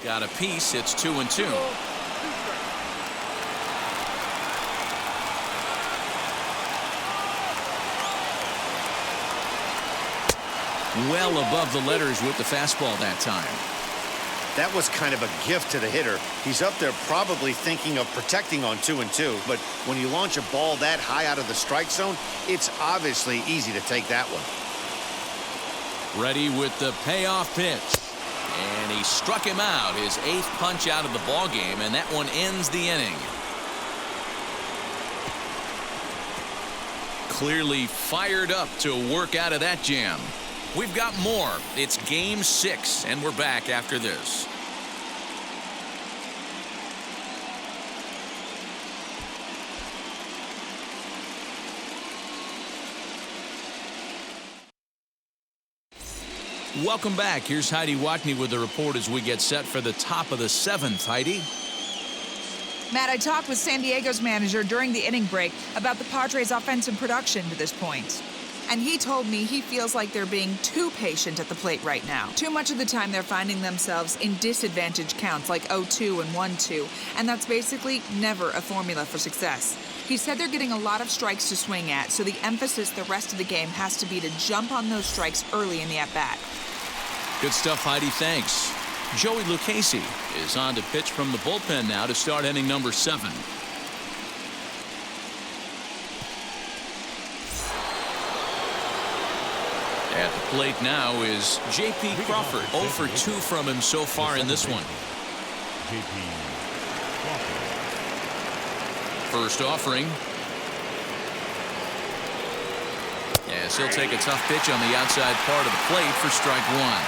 Got a piece. It's 2-2. Well above the letters with the fastball that time. That was kind of a gift to the hitter. He's up there probably thinking of protecting on 2-2, but when you launch a ball that high out of the strike zone, it's obviously easy to take that one. Ready with the payoff pitch. And he struck him out, his 8th punch out of the ball game, and that one ends the inning. Clearly fired up to work out of that jam. We've got more. It's game 6, and we're back after this. Welcome back. Here's Heidi Watney with the report as we get set for the top of the 7th. Heidi? Matt, I talked with San Diego's manager during the inning break about the Padres' offensive production to this point. And he told me he feels like they're being too patient at the plate right now. Too much of the time they're finding themselves in disadvantage counts like 0-2 and 1-2, and that's basically never a formula for success. He said they're getting a lot of strikes to swing at, so the emphasis the rest of the game has to be to jump on those strikes early in the at-bat. Good stuff, Heidi. Thanks. Joey Lucchesi is on to pitch from the bullpen now to start inning number 7. At the plate now is J.P. Crawford. 0 for 2 from him so far in this one. J.P. Crawford. First offering. as he'll take a tough pitch on the outside part of the plate for strike one.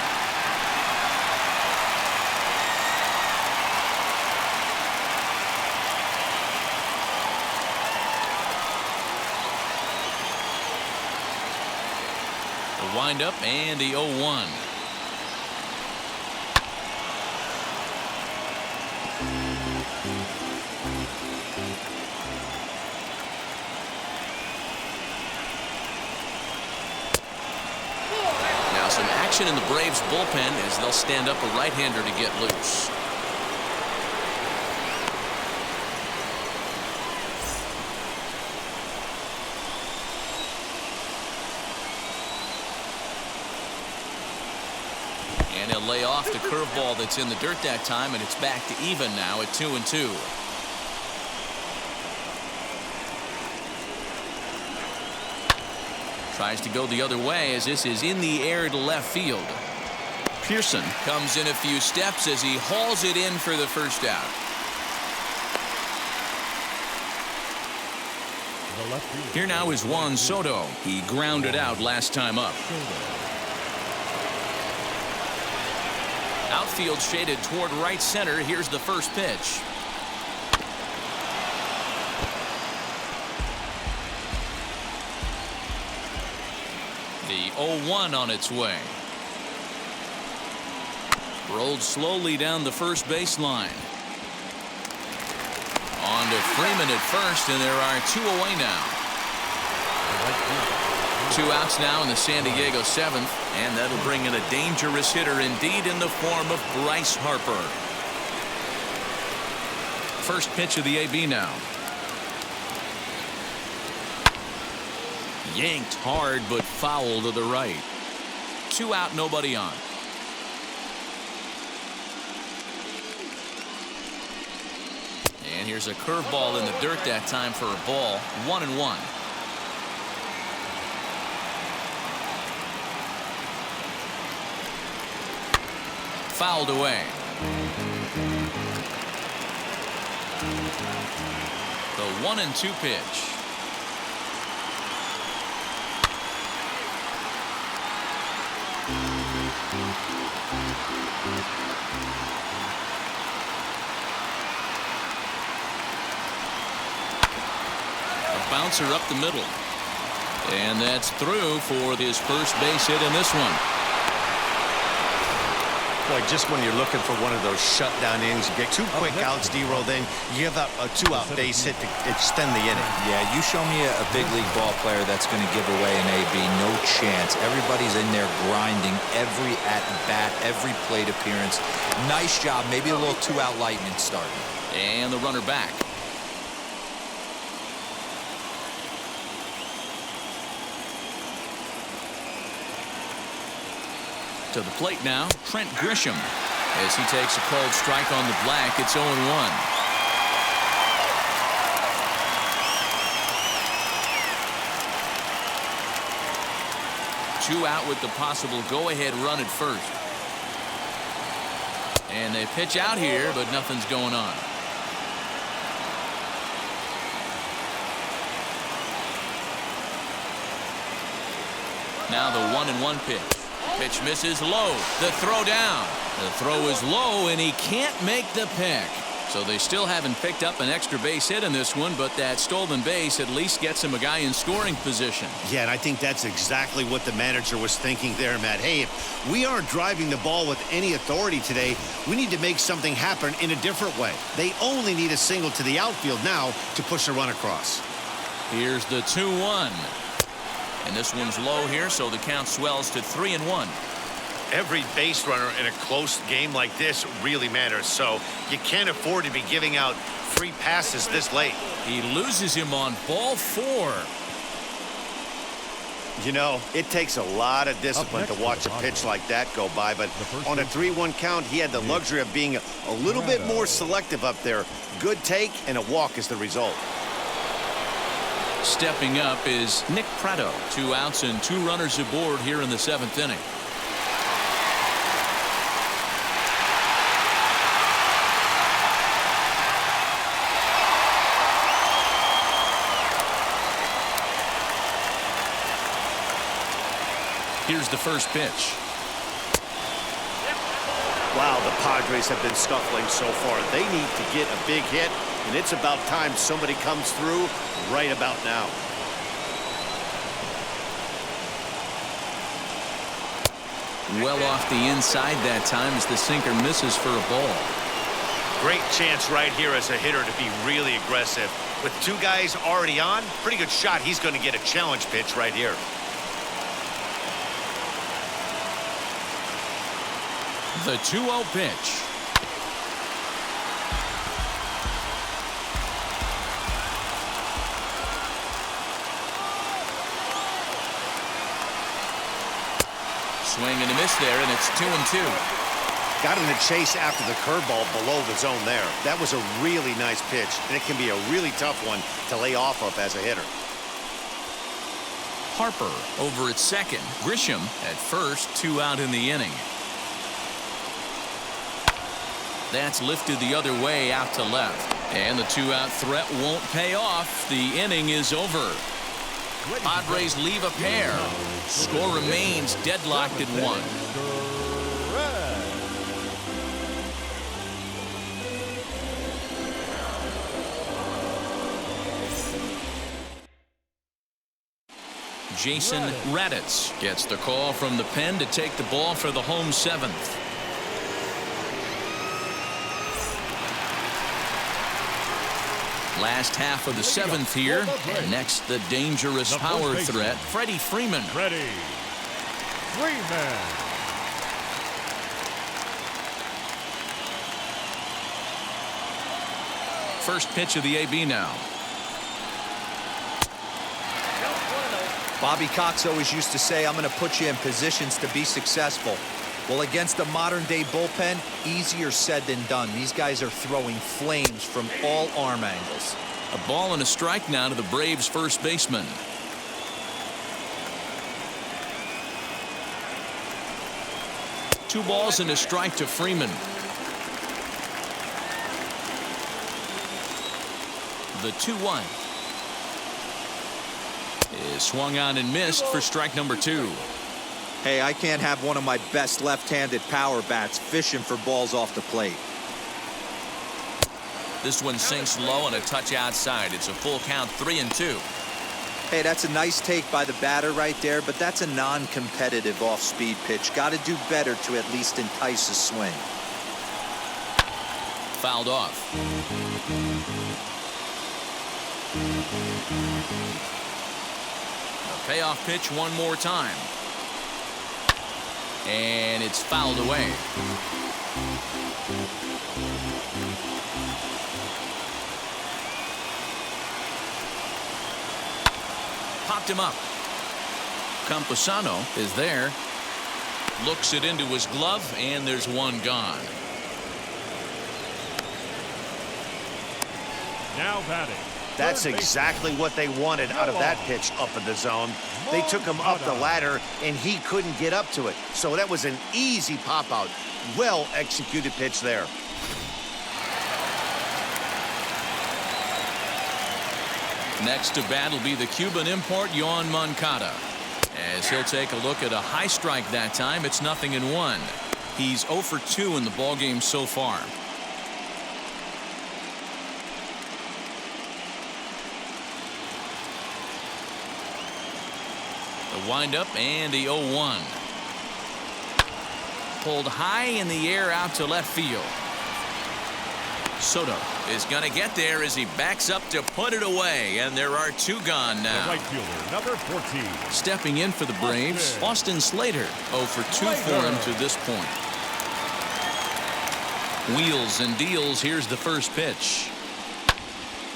The windup and the 0-1. Now some action in the Braves bullpen as they'll stand up a right-hander to get loose. And he'll lay off the curveball that's in the dirt that time, and it's back to even now at 2-2. Tries to go the other way as this is in the air to left field. Pearson comes in a few steps as he hauls it in for the first out. Here now is Juan Soto. He grounded out last time up. Outfield shaded toward right center. Here's the first pitch. The 0-1 on its way. Rolled slowly down the first baseline. On to Freeman at first, and there are two away now. 2 outs now in the San Diego 7th, and that'll bring in a dangerous hitter indeed in the form of Bryce Harper. First pitch of the AB now. Yanked hard but foul to the right. 2 out, nobody on. And here's a curveball in the dirt that time for a ball. 1-1. Fouled away. The 1-2 pitch. A bouncer up the middle. And that's through for his first base hit in this one. Boy, just when you're looking for one of those shutdown innings, you get 2 quick outs, D-roll, then you give up a 2-out base hit to extend the inning. Yeah, you show me a big league ball player that's going to give away an AB. No chance. Everybody's in there grinding every at-bat, every plate appearance. Nice job. Maybe a little 2-out lightning start. And the runner back. To the plate now, Trent Grisham. As he takes a called strike on the black, it's 0-1. Two out with the possible go-ahead run at first. And they pitch out here, but nothing's going on. Now the 1-1 pitch. Pitch misses low. The throw down. The throw is low, and he can't make the pick. So they still haven't picked up an extra base hit in this one, but that stolen base at least gets him a guy in scoring position. Yeah, and I think that's exactly what the manager was thinking there, Matt. Hey, if we aren't driving the ball with any authority today, we need to make something happen in a different way. They only need a single to the outfield now to push a run across. Here's the 2-1. And this one's low here, so the count swells to 3-1. Every base runner in a close game like this really matters, so you can't afford to be giving out free passes this late. He loses him on ball 4. You know, it takes a lot of discipline to watch a pitch like that go by, but on a 3-1 count, he had the luxury of being a little bit more selective up there. Good take, and a walk is the result. Stepping up is Nick Pratto. 2 outs and 2 runners aboard here in the 7th inning. Here's the first pitch. Wow, the Padres have been scuffling so far. They need to get a big hit, and it's about time somebody comes through right about now. Well off the inside that time as the sinker misses for a ball. Great chance right here as a hitter to be really aggressive. With two guys already on, pretty good shot. He's going to get a challenge pitch right here. The 2-0 pitch. Swing and a miss there, and it's 2-2. Got in the chase after the curveball below the zone there. That was a really nice pitch, and it can be a really tough one to lay off of as a hitter. Harper over at second. Grisham at first, 2 out in the inning. That's lifted the other way out to left. And the 2-out threat won't pay off. The inning is over. Padres leave a pair. Score remains deadlocked at 1. Jason Raditz gets the call from the pen to take the ball for the home 7th. Last half of the 7th here. And next, the dangerous power threat, Freddie Freeman. Freddie Freeman. First pitch of the AB now. Bobby Cox always used to say, I'm going to put you in positions to be successful. Well, against a modern-day bullpen, easier said than done. These guys are throwing flames from all arm angles. A ball and a strike now to the Braves' first baseman. Two balls and a strike to Freeman. The 2-1 is swung on and missed for strike number 2. Hey, I can't have one of my best left-handed power bats fishing for balls off the plate. This one sinks low and a touch outside. It's a full count, 3-2. Hey, that's a nice take by the batter right there, but that's a non-competitive off-speed pitch. Got to do better to at least entice a swing. Fouled off. A payoff pitch one more time. And it's fouled away. Popped him up. Camposano is there. Looks it into his glove, and there's one gone. Now batting. That's exactly what they wanted out of that pitch up in the zone. They took him up the ladder, and he couldn't get up to it. So that was an easy pop-out. Well-executed pitch there. Next to bat will be the Cuban import, Yoan Moncada. As he'll take a look at a high strike that time, it's 0-1. He's 0 for 2 in the ballgame so far. The windup and the 0-1. Pulled high in the air out to left field. Soto is going to get there as he backs up to put it away, and there are 2 gone now. The right fielder, number 14. Stepping in for the Braves, Austin Slater, 0 for 2 for him to this point. Wheels and deals. Here's the first pitch.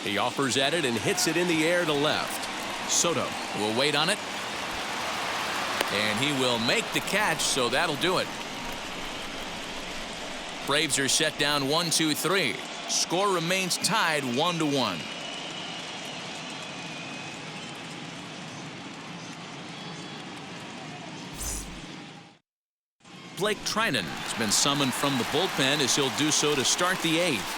He offers at it and hits it in the air to left. Soto will wait on it. And he will make the catch, so that'll do it. Braves are set down 1-2-3. Score remains tied 1-1. Blake Trinan has been summoned from the bullpen as he'll do so to start the 8th.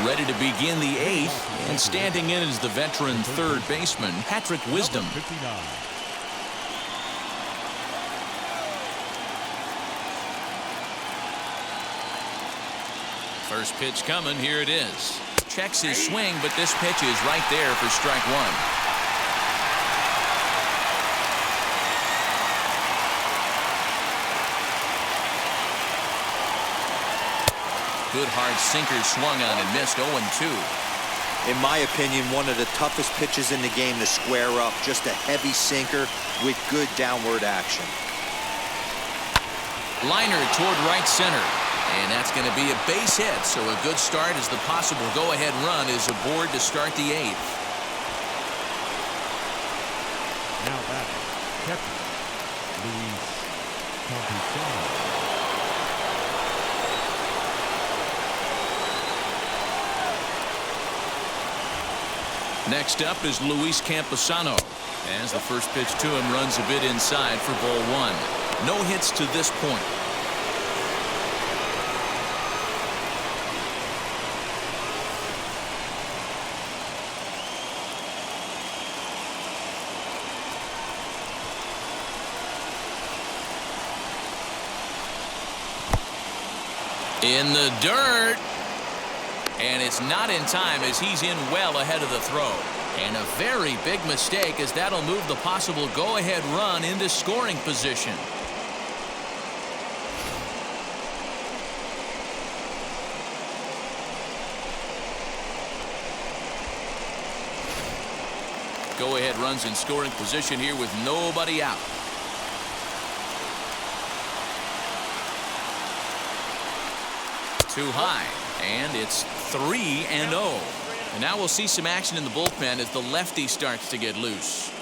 ready to begin the 8th, and standing in is the veteran third baseman, Patrick Wisdom. 59. First pitch coming. Here it is. Checks his swing, but this pitch is right there for strike one. Good hard sinker swung on and missed. 0-2. In my opinion, one of the toughest pitches in the game to square up. Just a heavy sinker with good downward action. Liner toward right center. And that's going to be a base hit. So a good start as the possible go-ahead run is aboard to start the 8th. Now batting, catcher, Luis Campusano. Next up is Luis Campusano. As the first pitch to him runs a bit inside for ball one. No hits to this point. In the dirt. And it's not in time as he's in well ahead of the throw. And a very big mistake as that'll move the possible go-ahead run into scoring position. Go-ahead runs in scoring position here with nobody out. Too high. And it's 3-0. And now we'll see some action in the bullpen as the lefty starts to get loose.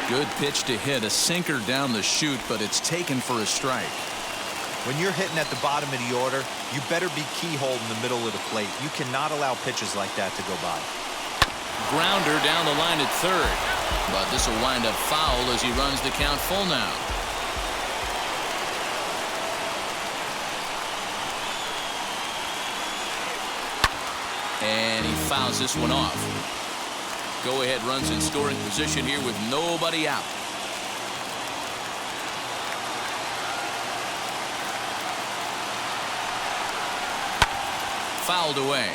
Good pitch to hit, a sinker down the chute, but it's taken for a strike. When you're hitting at the bottom of the order, you better be keyhole in the middle of the plate. You cannot allow pitches like that to go by. Grounder down the line at third. But this will wind up foul as he runs the count full now. And he fouls this one off. Go-ahead runs in scoring position here with nobody out. Fouled away.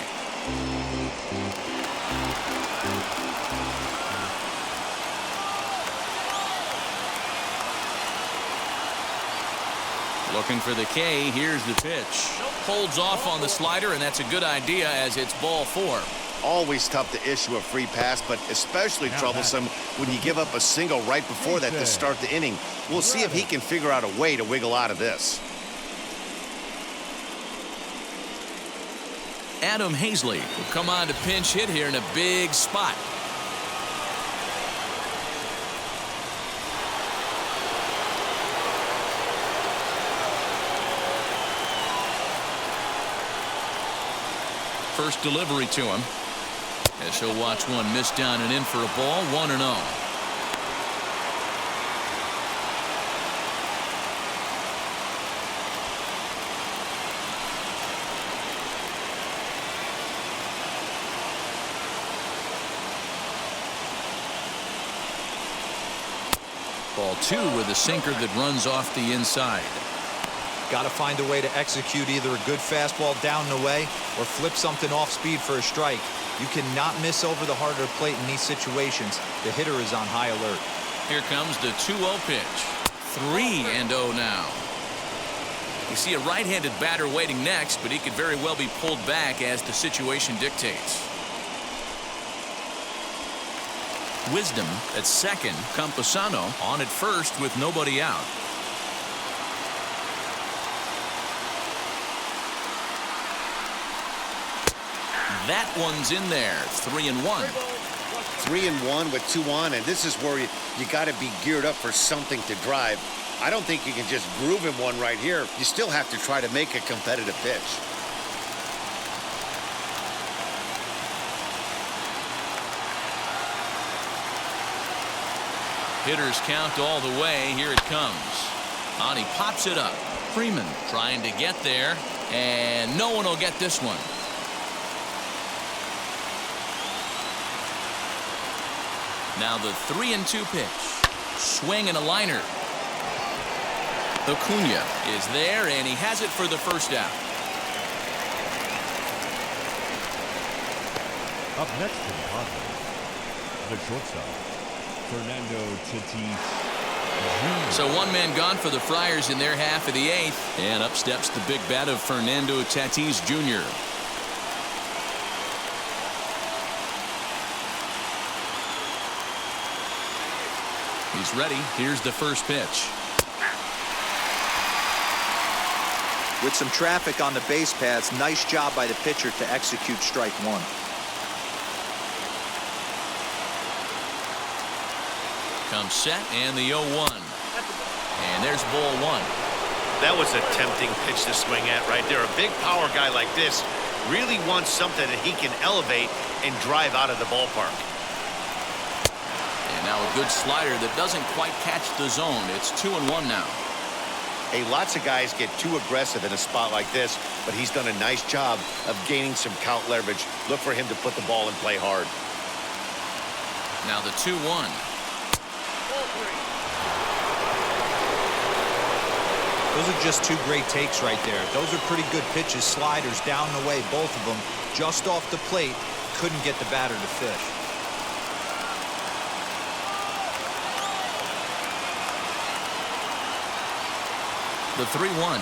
Looking for the K. Here's the pitch. Holds off on the slider, and that's a good idea as it's ball 4. Always tough to issue a free pass, but especially troublesome when you give up a single right before that to start the inning. We'll see if he can figure out a way to wiggle out of this. Adam Hazley will come on to pinch hit here in a big spot. First delivery to him. As he'll watch one miss down and in for a ball. 1-0. Ball 2 with a sinker that runs off the inside. Got to find a way to execute either a good fastball down and away or flip something off speed for a strike. You cannot miss over the harder plate in these situations. The hitter is on high alert. Here comes the 2-0 pitch. 3-0 now. You see a right-handed batter waiting next, but he could very well be pulled back as the situation dictates. Wisdom at second. Campusano on at first with nobody out. That one's in there. 3-1. 3-1 with 2 on, and this is where you got to be geared up for something to drive. I don't think you can just groove him one right here. You still have to try to make a competitive pitch. Hitters count all the way. Here it comes. On, he pops it up. Freeman trying to get there, and no one will get this one. Now the 3-2 pitch. Swing and a liner. Acuna is there, and he has it for the first out. Up next to the Padres, the shortstop, Fernando Tatis Jr. So one man gone for the Friars in their half of the eighth. And up steps the big bat of Fernando Tatis Jr. He's ready. Here's the first pitch. With some traffic on the base paths, nice job by the pitcher to execute strike one. Comes set and the 0-1. And there's ball one. That was a tempting pitch to swing at right there. A big power guy like this really wants something that he can elevate and drive out of the ballpark. And now a good slider that doesn't quite catch the zone. It's 2-1 now. Hey, lots of guys get too aggressive in a spot like this, but he's done a nice job of gaining some count leverage. Look for him to put the ball and play hard. Now the 2-1. Those are just two great takes right there. Those are pretty good pitches, sliders down the way, both of them. Just off the plate, couldn't get the batter to fish. The 3-1.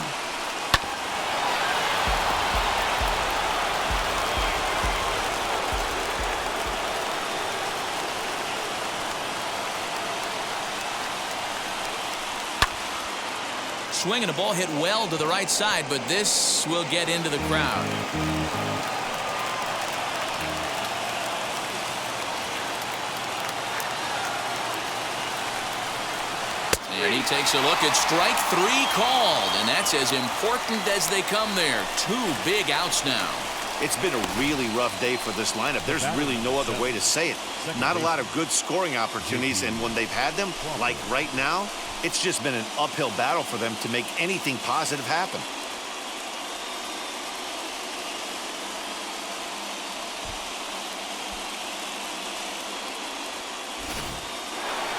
Swing and a ball hit well to the right side, but this will get into the crowd. And he takes a look at strike three called, and that's as important as they come there. Two big outs now. It's been a really rough day for this lineup. There's really no other way to say it. Not a lot of good scoring opportunities, and when they've had them, like right now, it's just been an uphill battle for them to make anything positive happen.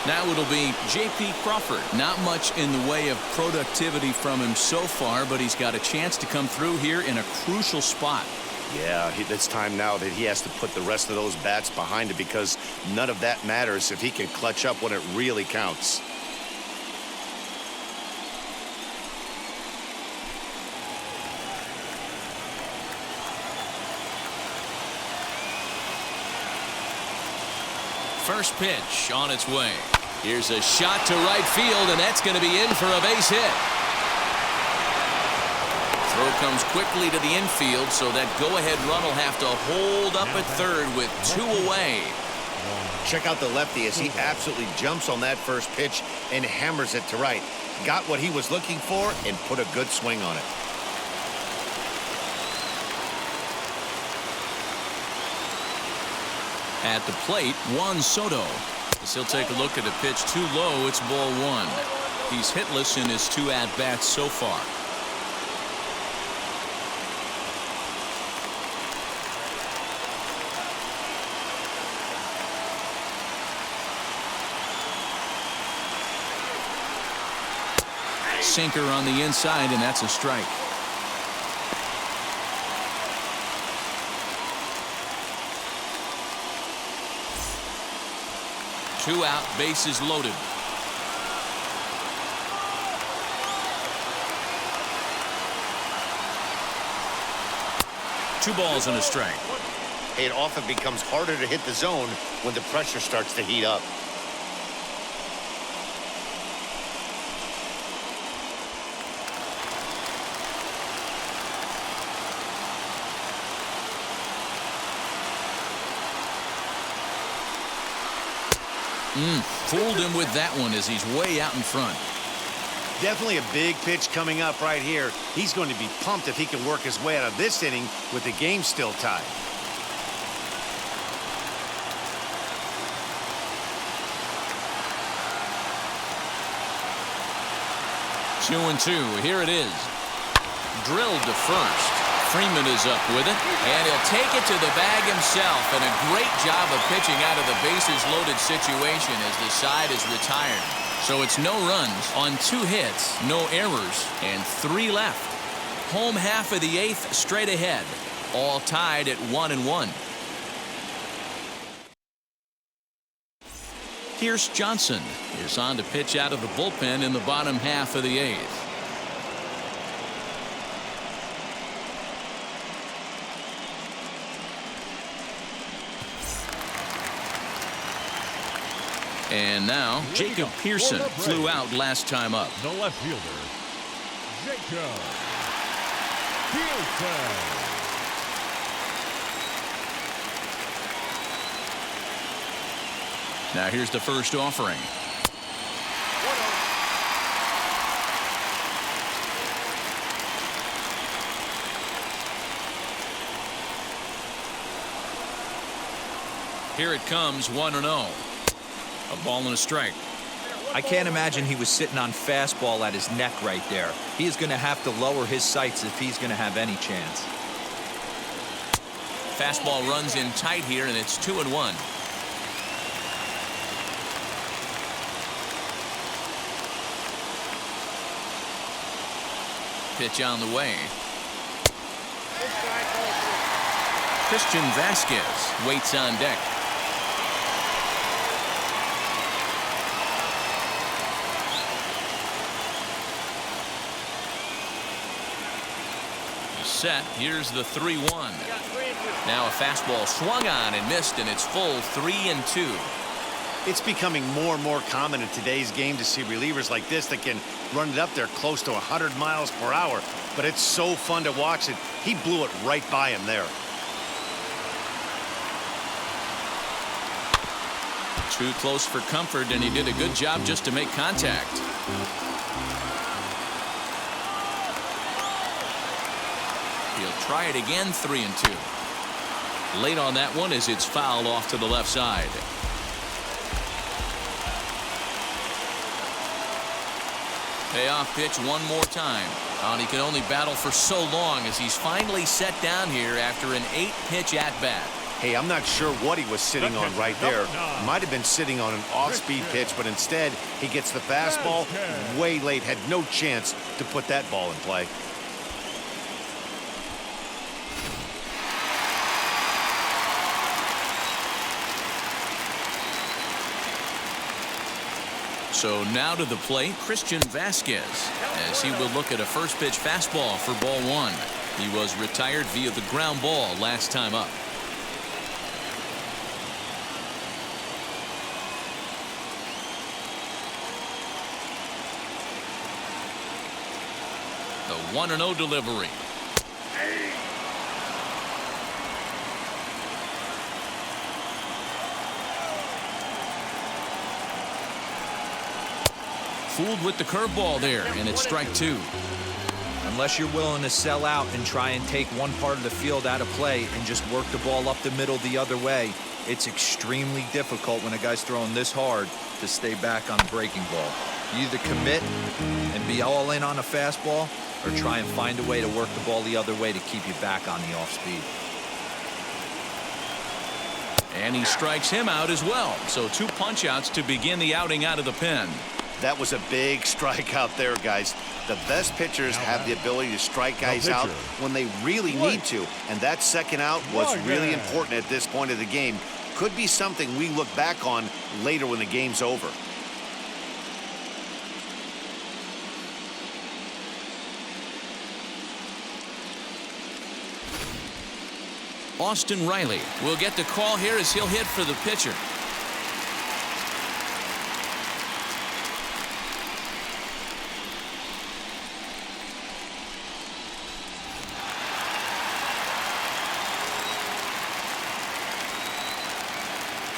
Now it'll be J.P. Crawford. Not much in the way of productivity from him so far, but he's got a chance to come through here in a crucial spot. Yeah, it's time now that he has to put the rest of those bats behind it, because none of that matters if he can clutch up when it really counts. First pitch on its way. Here's a shot to right field, and that's going to be in for a base hit. Throw comes quickly to the infield, so that go-ahead run will have to hold up at third with two away. Check out the lefty as he absolutely jumps on that first pitch and hammers it to right. Got what he was looking for and put a good swing on it. At the plate, Juan Soto. As he'll take a look at a pitch too low, it's ball one. He's hitless in his two at-bats so far. Sinker on the inside, and that's a strike. Two out, bases loaded. Two balls and a strike. It often becomes harder to hit the zone when the pressure starts to heat up. Fooled him with that one as he's way out in front. Definitely a big pitch coming up right here. He's going to be pumped if he can work his way out of this inning with the game still tied. 2-2. Here it is. Drilled to first. Freeman is up with it, and he'll take it to the bag himself. And a great job of pitching out of the bases-loaded situation as the side is retired. So it's no runs on 2 hits, no errors, and 3 left. Home half of the 8th straight ahead. All tied at 1-1. Pierce Johnson is on to pitch out of the bullpen in the bottom half of the 8th. And now Jacob Pearson flew out last time up. The left fielder, Jacob Pearson. Now here's the first offering. Here it comes, 1-0. A ball and a strike. I can't imagine he was sitting on fastball at his neck right there. He is going to have to lower his sights if he's going to have any chance. Fastball runs in tight here, and it's 2-1. Pitch on the way. Christian Vasquez waits on deck. Set. Here's the 3-1. Now a fastball swung on and missed, and it's full 3-2. It's becoming more and more common in today's game to see relievers like this that can run it up there close to 100 miles per hour. But it's so fun to watch it. He blew it right by him there. Too close for comfort, and he did a good job just to make contact. He'll try it again, 3-2. Late on that one as it's fouled off to the left side. Payoff pitch one more time. And he can only battle for so long as he's finally set down here after an 8-pitch at-bat. Hey, I'm not sure what he was sitting on right there. Might have been sitting on an off-speed pitch, but instead he gets the fastball way late. Had no chance to put that ball in play. So now to the plate, Christian Vasquez, as he will look at a first pitch fastball for ball 1. He was retired via the ground ball last time up. The 1-0 delivery. Fooled with the curveball there, and it's strike 2. Unless you're willing to sell out and try and take one part of the field out of play and just work the ball up the middle the other way, it's extremely difficult when a guy's throwing this hard to stay back on the breaking ball. You either commit and be all in on a fastball or try and find a way to work the ball the other way to keep you back on the off speed. And he strikes him out as well. So 2 punch outs to begin the outing out of the pen. That was a big strikeout there, guys. The best pitchers have the ability to strike guys out when they really need to. And that second out was really important at this point of the game. Could be something we look back on later when the game's over. Austin Riley will get the call here as he'll hit for the pitcher.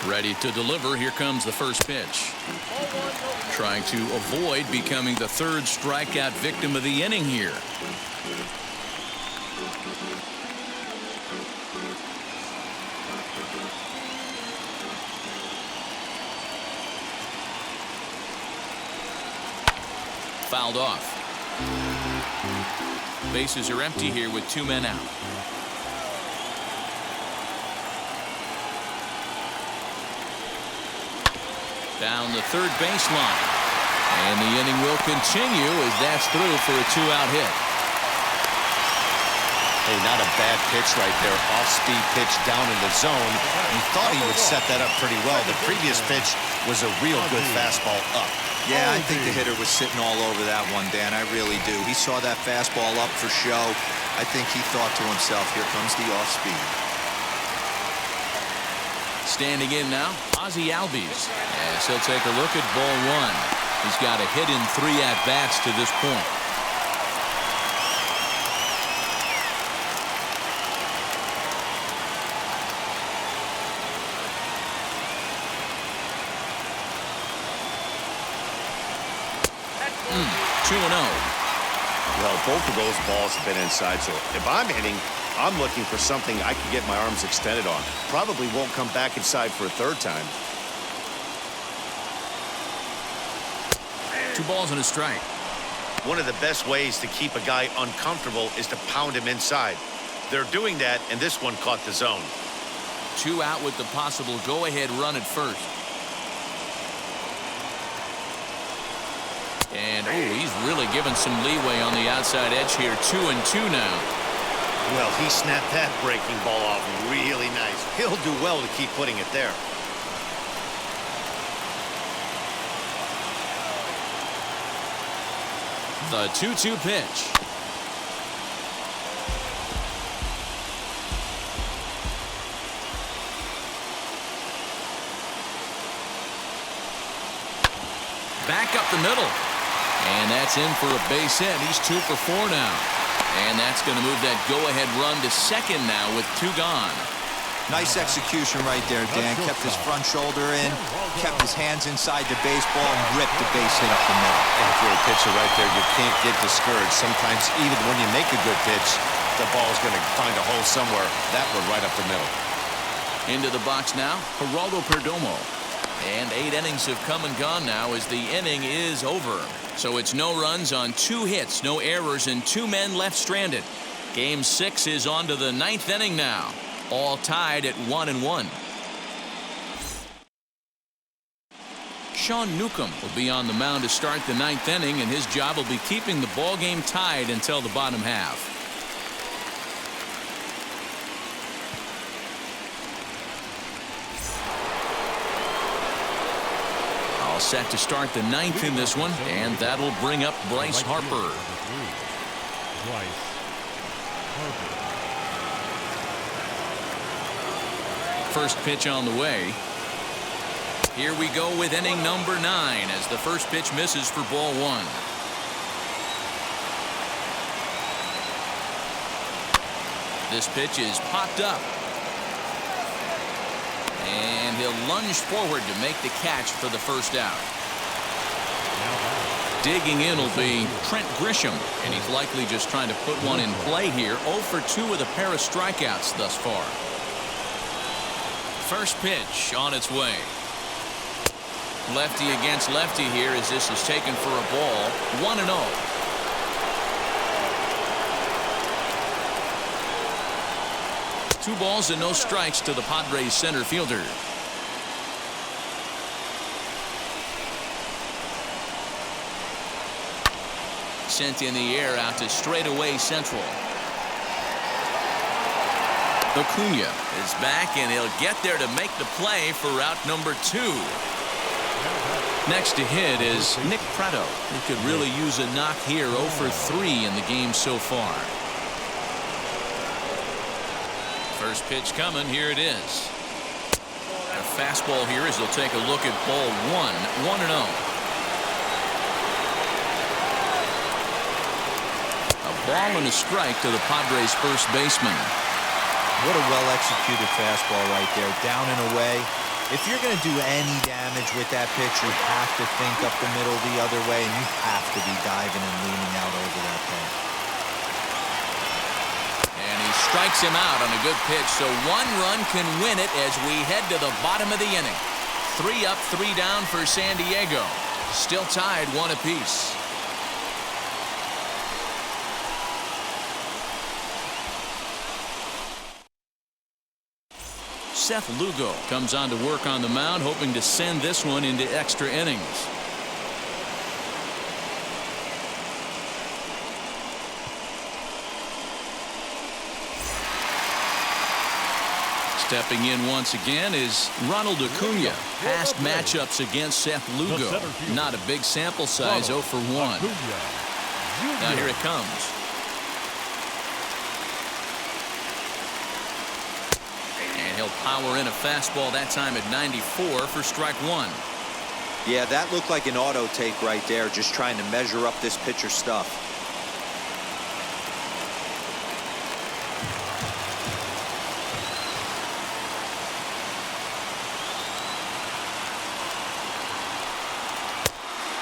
Ready to deliver. Here comes the first pitch. Trying to avoid becoming the 3rd strikeout victim of the inning here. Fouled off. Bases are empty here with 2 men out. Down the third baseline. And the inning will continue as that's through for a 2-out hit. Hey, not a bad pitch right there. Off-speed pitch down in the zone. You thought he would set that up pretty well. The previous pitch was a real good fastball up. Yeah, I think the hitter was sitting all over that one, Dan. I really do. He saw that fastball up for show. I think he thought to himself, here comes the off-speed. Standing in now, Ozzie Albies, as he'll take a look at ball 1. He's got a hit in 3 at-bats to this point. Two and 0. Well, both of those balls have been inside, so if I'm hitting, I'm looking for something I can get my arms extended on. Probably won't come back inside for a third time. 2 balls and a strike. One of the best ways to keep a guy uncomfortable is to pound him inside. They're doing that, and this one caught the zone. 2 out with the possible go-ahead run at first. And, he's really given some leeway on the outside edge here. 2-2 now. Well, he snapped that breaking ball off really nice. He'll do well to keep putting it there. The 2-2 pitch. Back up the middle. And that's in for a base hit. He's 2 for 4 now. And that's going to move that go-ahead run to second now with 2 gone. Nice execution right there, Dan. Kept his front shoulder in, kept his hands inside the baseball, and ripped the base hit up the middle. And for a pitcher right there, you can't get discouraged. Sometimes even when you make a good pitch, the ball's going to find a hole somewhere. That one right up the middle. Into the box now, Geraldo Perdomo. And 8 innings have come and gone now as the inning is over. So it's no runs on 2 hits, no errors, and 2 men left stranded. Game 6 is on to the 9th inning now. All tied at 1-1. Sean Newcomb will be on the mound to start the 9th inning, and his job will be keeping the ball game tied until the bottom half. All set to start the 9th in this one, and that'll bring up Bryce Harper. First pitch on the way. Here we go with inning number 9 as the first pitch misses for ball 1. This pitch is popped up. And he'll lunge forward to make the catch for the first out. Digging in will be Trent Grisham, and he's likely just trying to put one in play here. 0 for 2 with a pair of strikeouts thus far. First pitch on its way. Lefty against lefty here as this is taken for a ball. 1-0. Two balls and no strikes to the Padres center fielder. Sent in the air out to straightaway central. Acuna is back, and he'll get there to make the play for route number 2. Next to hit is Nick Pratto, who could really use a knock here. 0 for 3 in the game so far. First pitch coming. Here it is. A fastball here as they'll take a look at ball 1. 1-0. A ball and a strike to the Padres first baseman. What a well-executed fastball right there, down and away. If you're going to do any damage with that pitch, you have to think up the middle the other way, and you have to be diving and leaning out over that thing. And he strikes him out on a good pitch, so 1 run can win it as we head to the bottom of the inning. 3 up, 3 down for San Diego. Still tied 1 apiece. Seth Lugo comes on to work on the mound, hoping to send this one into extra innings. Stepping in once again is Ronald Acuna. Past matchups against Seth Lugo. Not a big sample size, 0 for 1. Now here it comes. And he'll power in a fastball that time at 94 for strike 1. Yeah, that looked like an auto take right there, just trying to measure up this pitcher's stuff.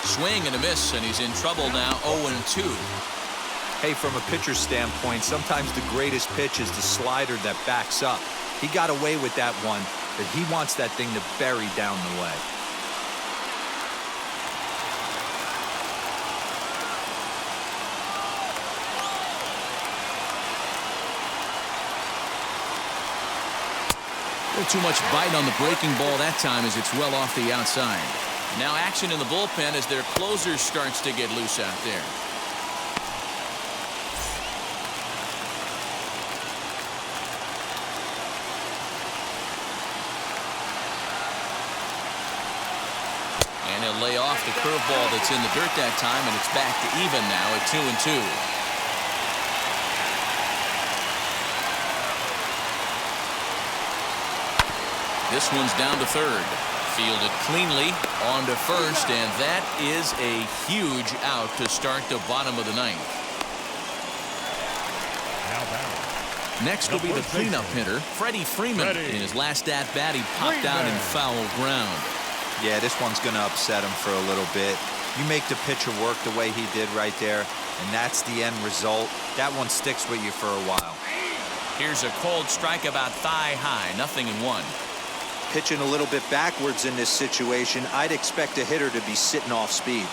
Swing and a miss, and he's in trouble now, 0-2. Hey, from a pitcher's standpoint, sometimes the greatest pitch is the slider that backs up. He got away with that one, but he wants that thing to bury down the way. A little too much bite on the breaking ball that time as it's well off the outside. Now action in the bullpen as their closer starts to get loose out there. And he'll lay off the curveball that's in the dirt that time, and it's back to even now at 2-2. This one's down to third. Fielded cleanly on to first, and that is a huge out to start the bottom of the ninth. Next will be the cleanup hitter, Freddie Freeman. In his last at-bat, he popped out in foul ground. Yeah, this one's going to upset him for a little bit. You make the pitcher work the way he did right there, and that's the end result. That one sticks with you for a while. Here's a cold strike about thigh high, 0-1. Pitching a little bit backwards in this situation, I'd expect a hitter to be sitting off speed.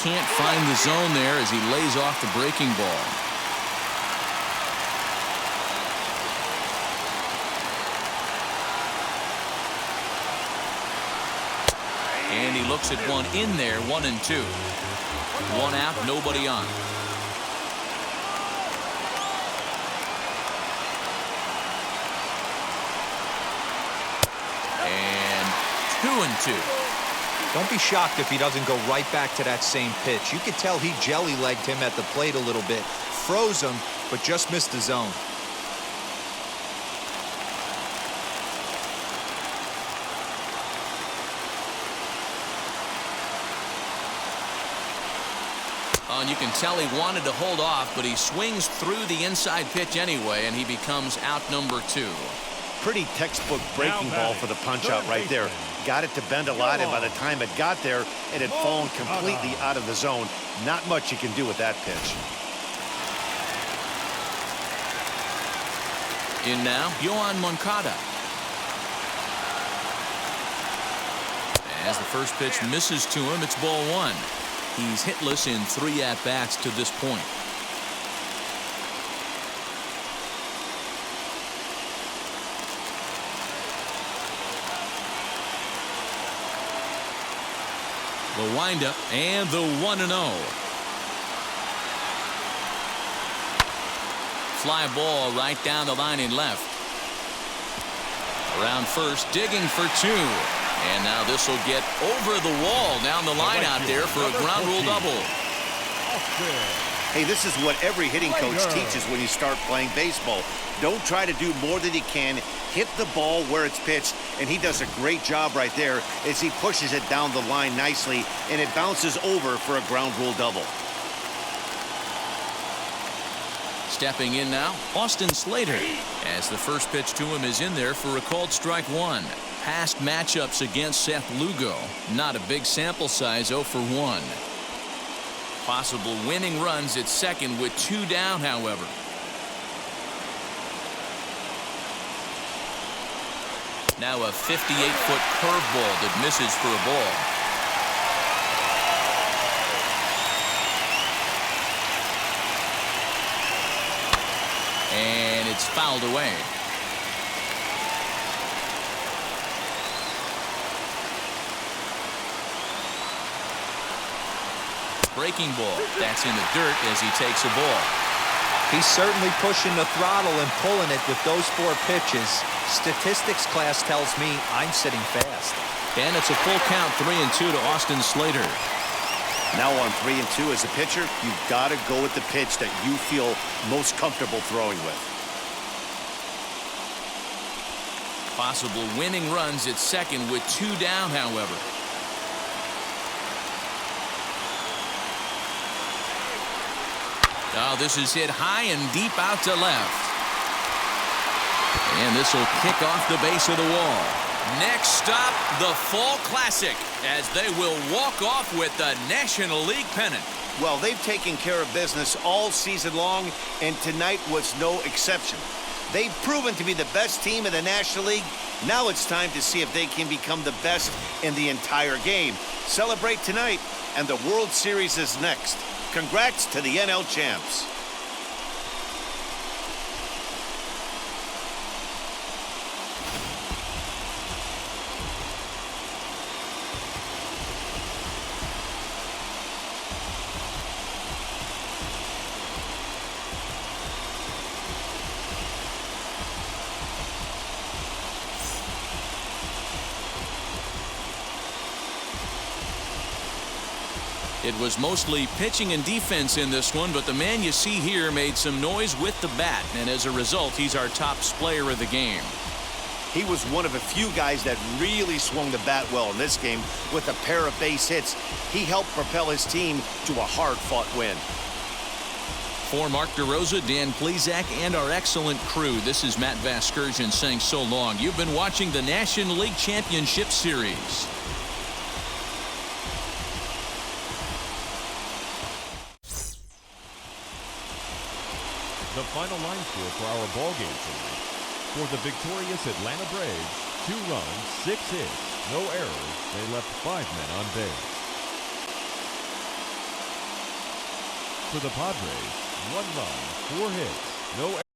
Can't find the zone there as he lays off the breaking ball. And he looks at one in there, 1-2. One out, nobody on. And 2-2. Don't be shocked if he doesn't go right back to that same pitch. You could tell he jelly-legged him at the plate a little bit. Froze him, but just missed the zone. Oh, and you can tell he wanted to hold off, but he swings through the inside pitch anyway, and he becomes out number 2. Pretty textbook breaking ball for the punch-out right there. Got it to bend a lot, and by the time it got there, it had fallen completely out of the zone. Not much you can do with that pitch. In now, Yohan Moncada. As the first pitch misses to him, it's ball 1. He's hitless in 3 at-bats to this point. The windup and the 1-0. Fly ball right down the line in left. Around first, digging for 2. And now this will get over the wall down the line out there for a ground rule double. Hey, this is what every hitting coach teaches when you start playing baseball. Don't try to do more than you can. Hit the ball where it's pitched, and he does a great job right there as he pushes it down the line nicely, and it bounces over for a ground rule double. Stepping in now, Austin Slater, as the first pitch to him is in there for a called strike 1. Past matchups against Seth Lugo. Not a big sample size, 0 for 1. Possible winning runs at second with 2 down, however. Now a 58-foot curveball that misses for a ball. And it's fouled away. Breaking ball. That's in the dirt as he takes a ball. He's certainly pushing the throttle and pulling it with those 4 pitches. Statistics class tells me I'm sitting fast. And it's a full count, 3-2 to Austin Slater. Now on 3-2 as a pitcher, you've got to go with the pitch that you feel most comfortable throwing with. Possible winning runs at second with 2 down, however. Oh, this is hit high and deep out to left. And this will kick off the base of the wall. Next stop, the Fall Classic, as they will walk off with the National League pennant. Well, they've taken care of business all season long, and tonight was no exception. They've proven to be the best team in the National League. Now it's time to see if they can become the best in the entire game. Celebrate tonight, and the World Series is next. Congrats to the NL champs. It was mostly pitching and defense in this one, but the man you see here made some noise with the bat, and as a result, he's our top player of the game. He was one of a few guys that really swung the bat well in this game with a pair of base hits. He helped propel his team to a hard-fought win. For Mark DeRosa, Dan Plesac, and our excellent crew, this is Matt Vasgersian saying so long. You've been watching the National League Championship Series. The final line score for our ball game tonight. For the victorious Atlanta Braves, 2 runs, 6 hits, no errors. They left 5 men on base. For the Padres, 1 run, 4 hits, no errors.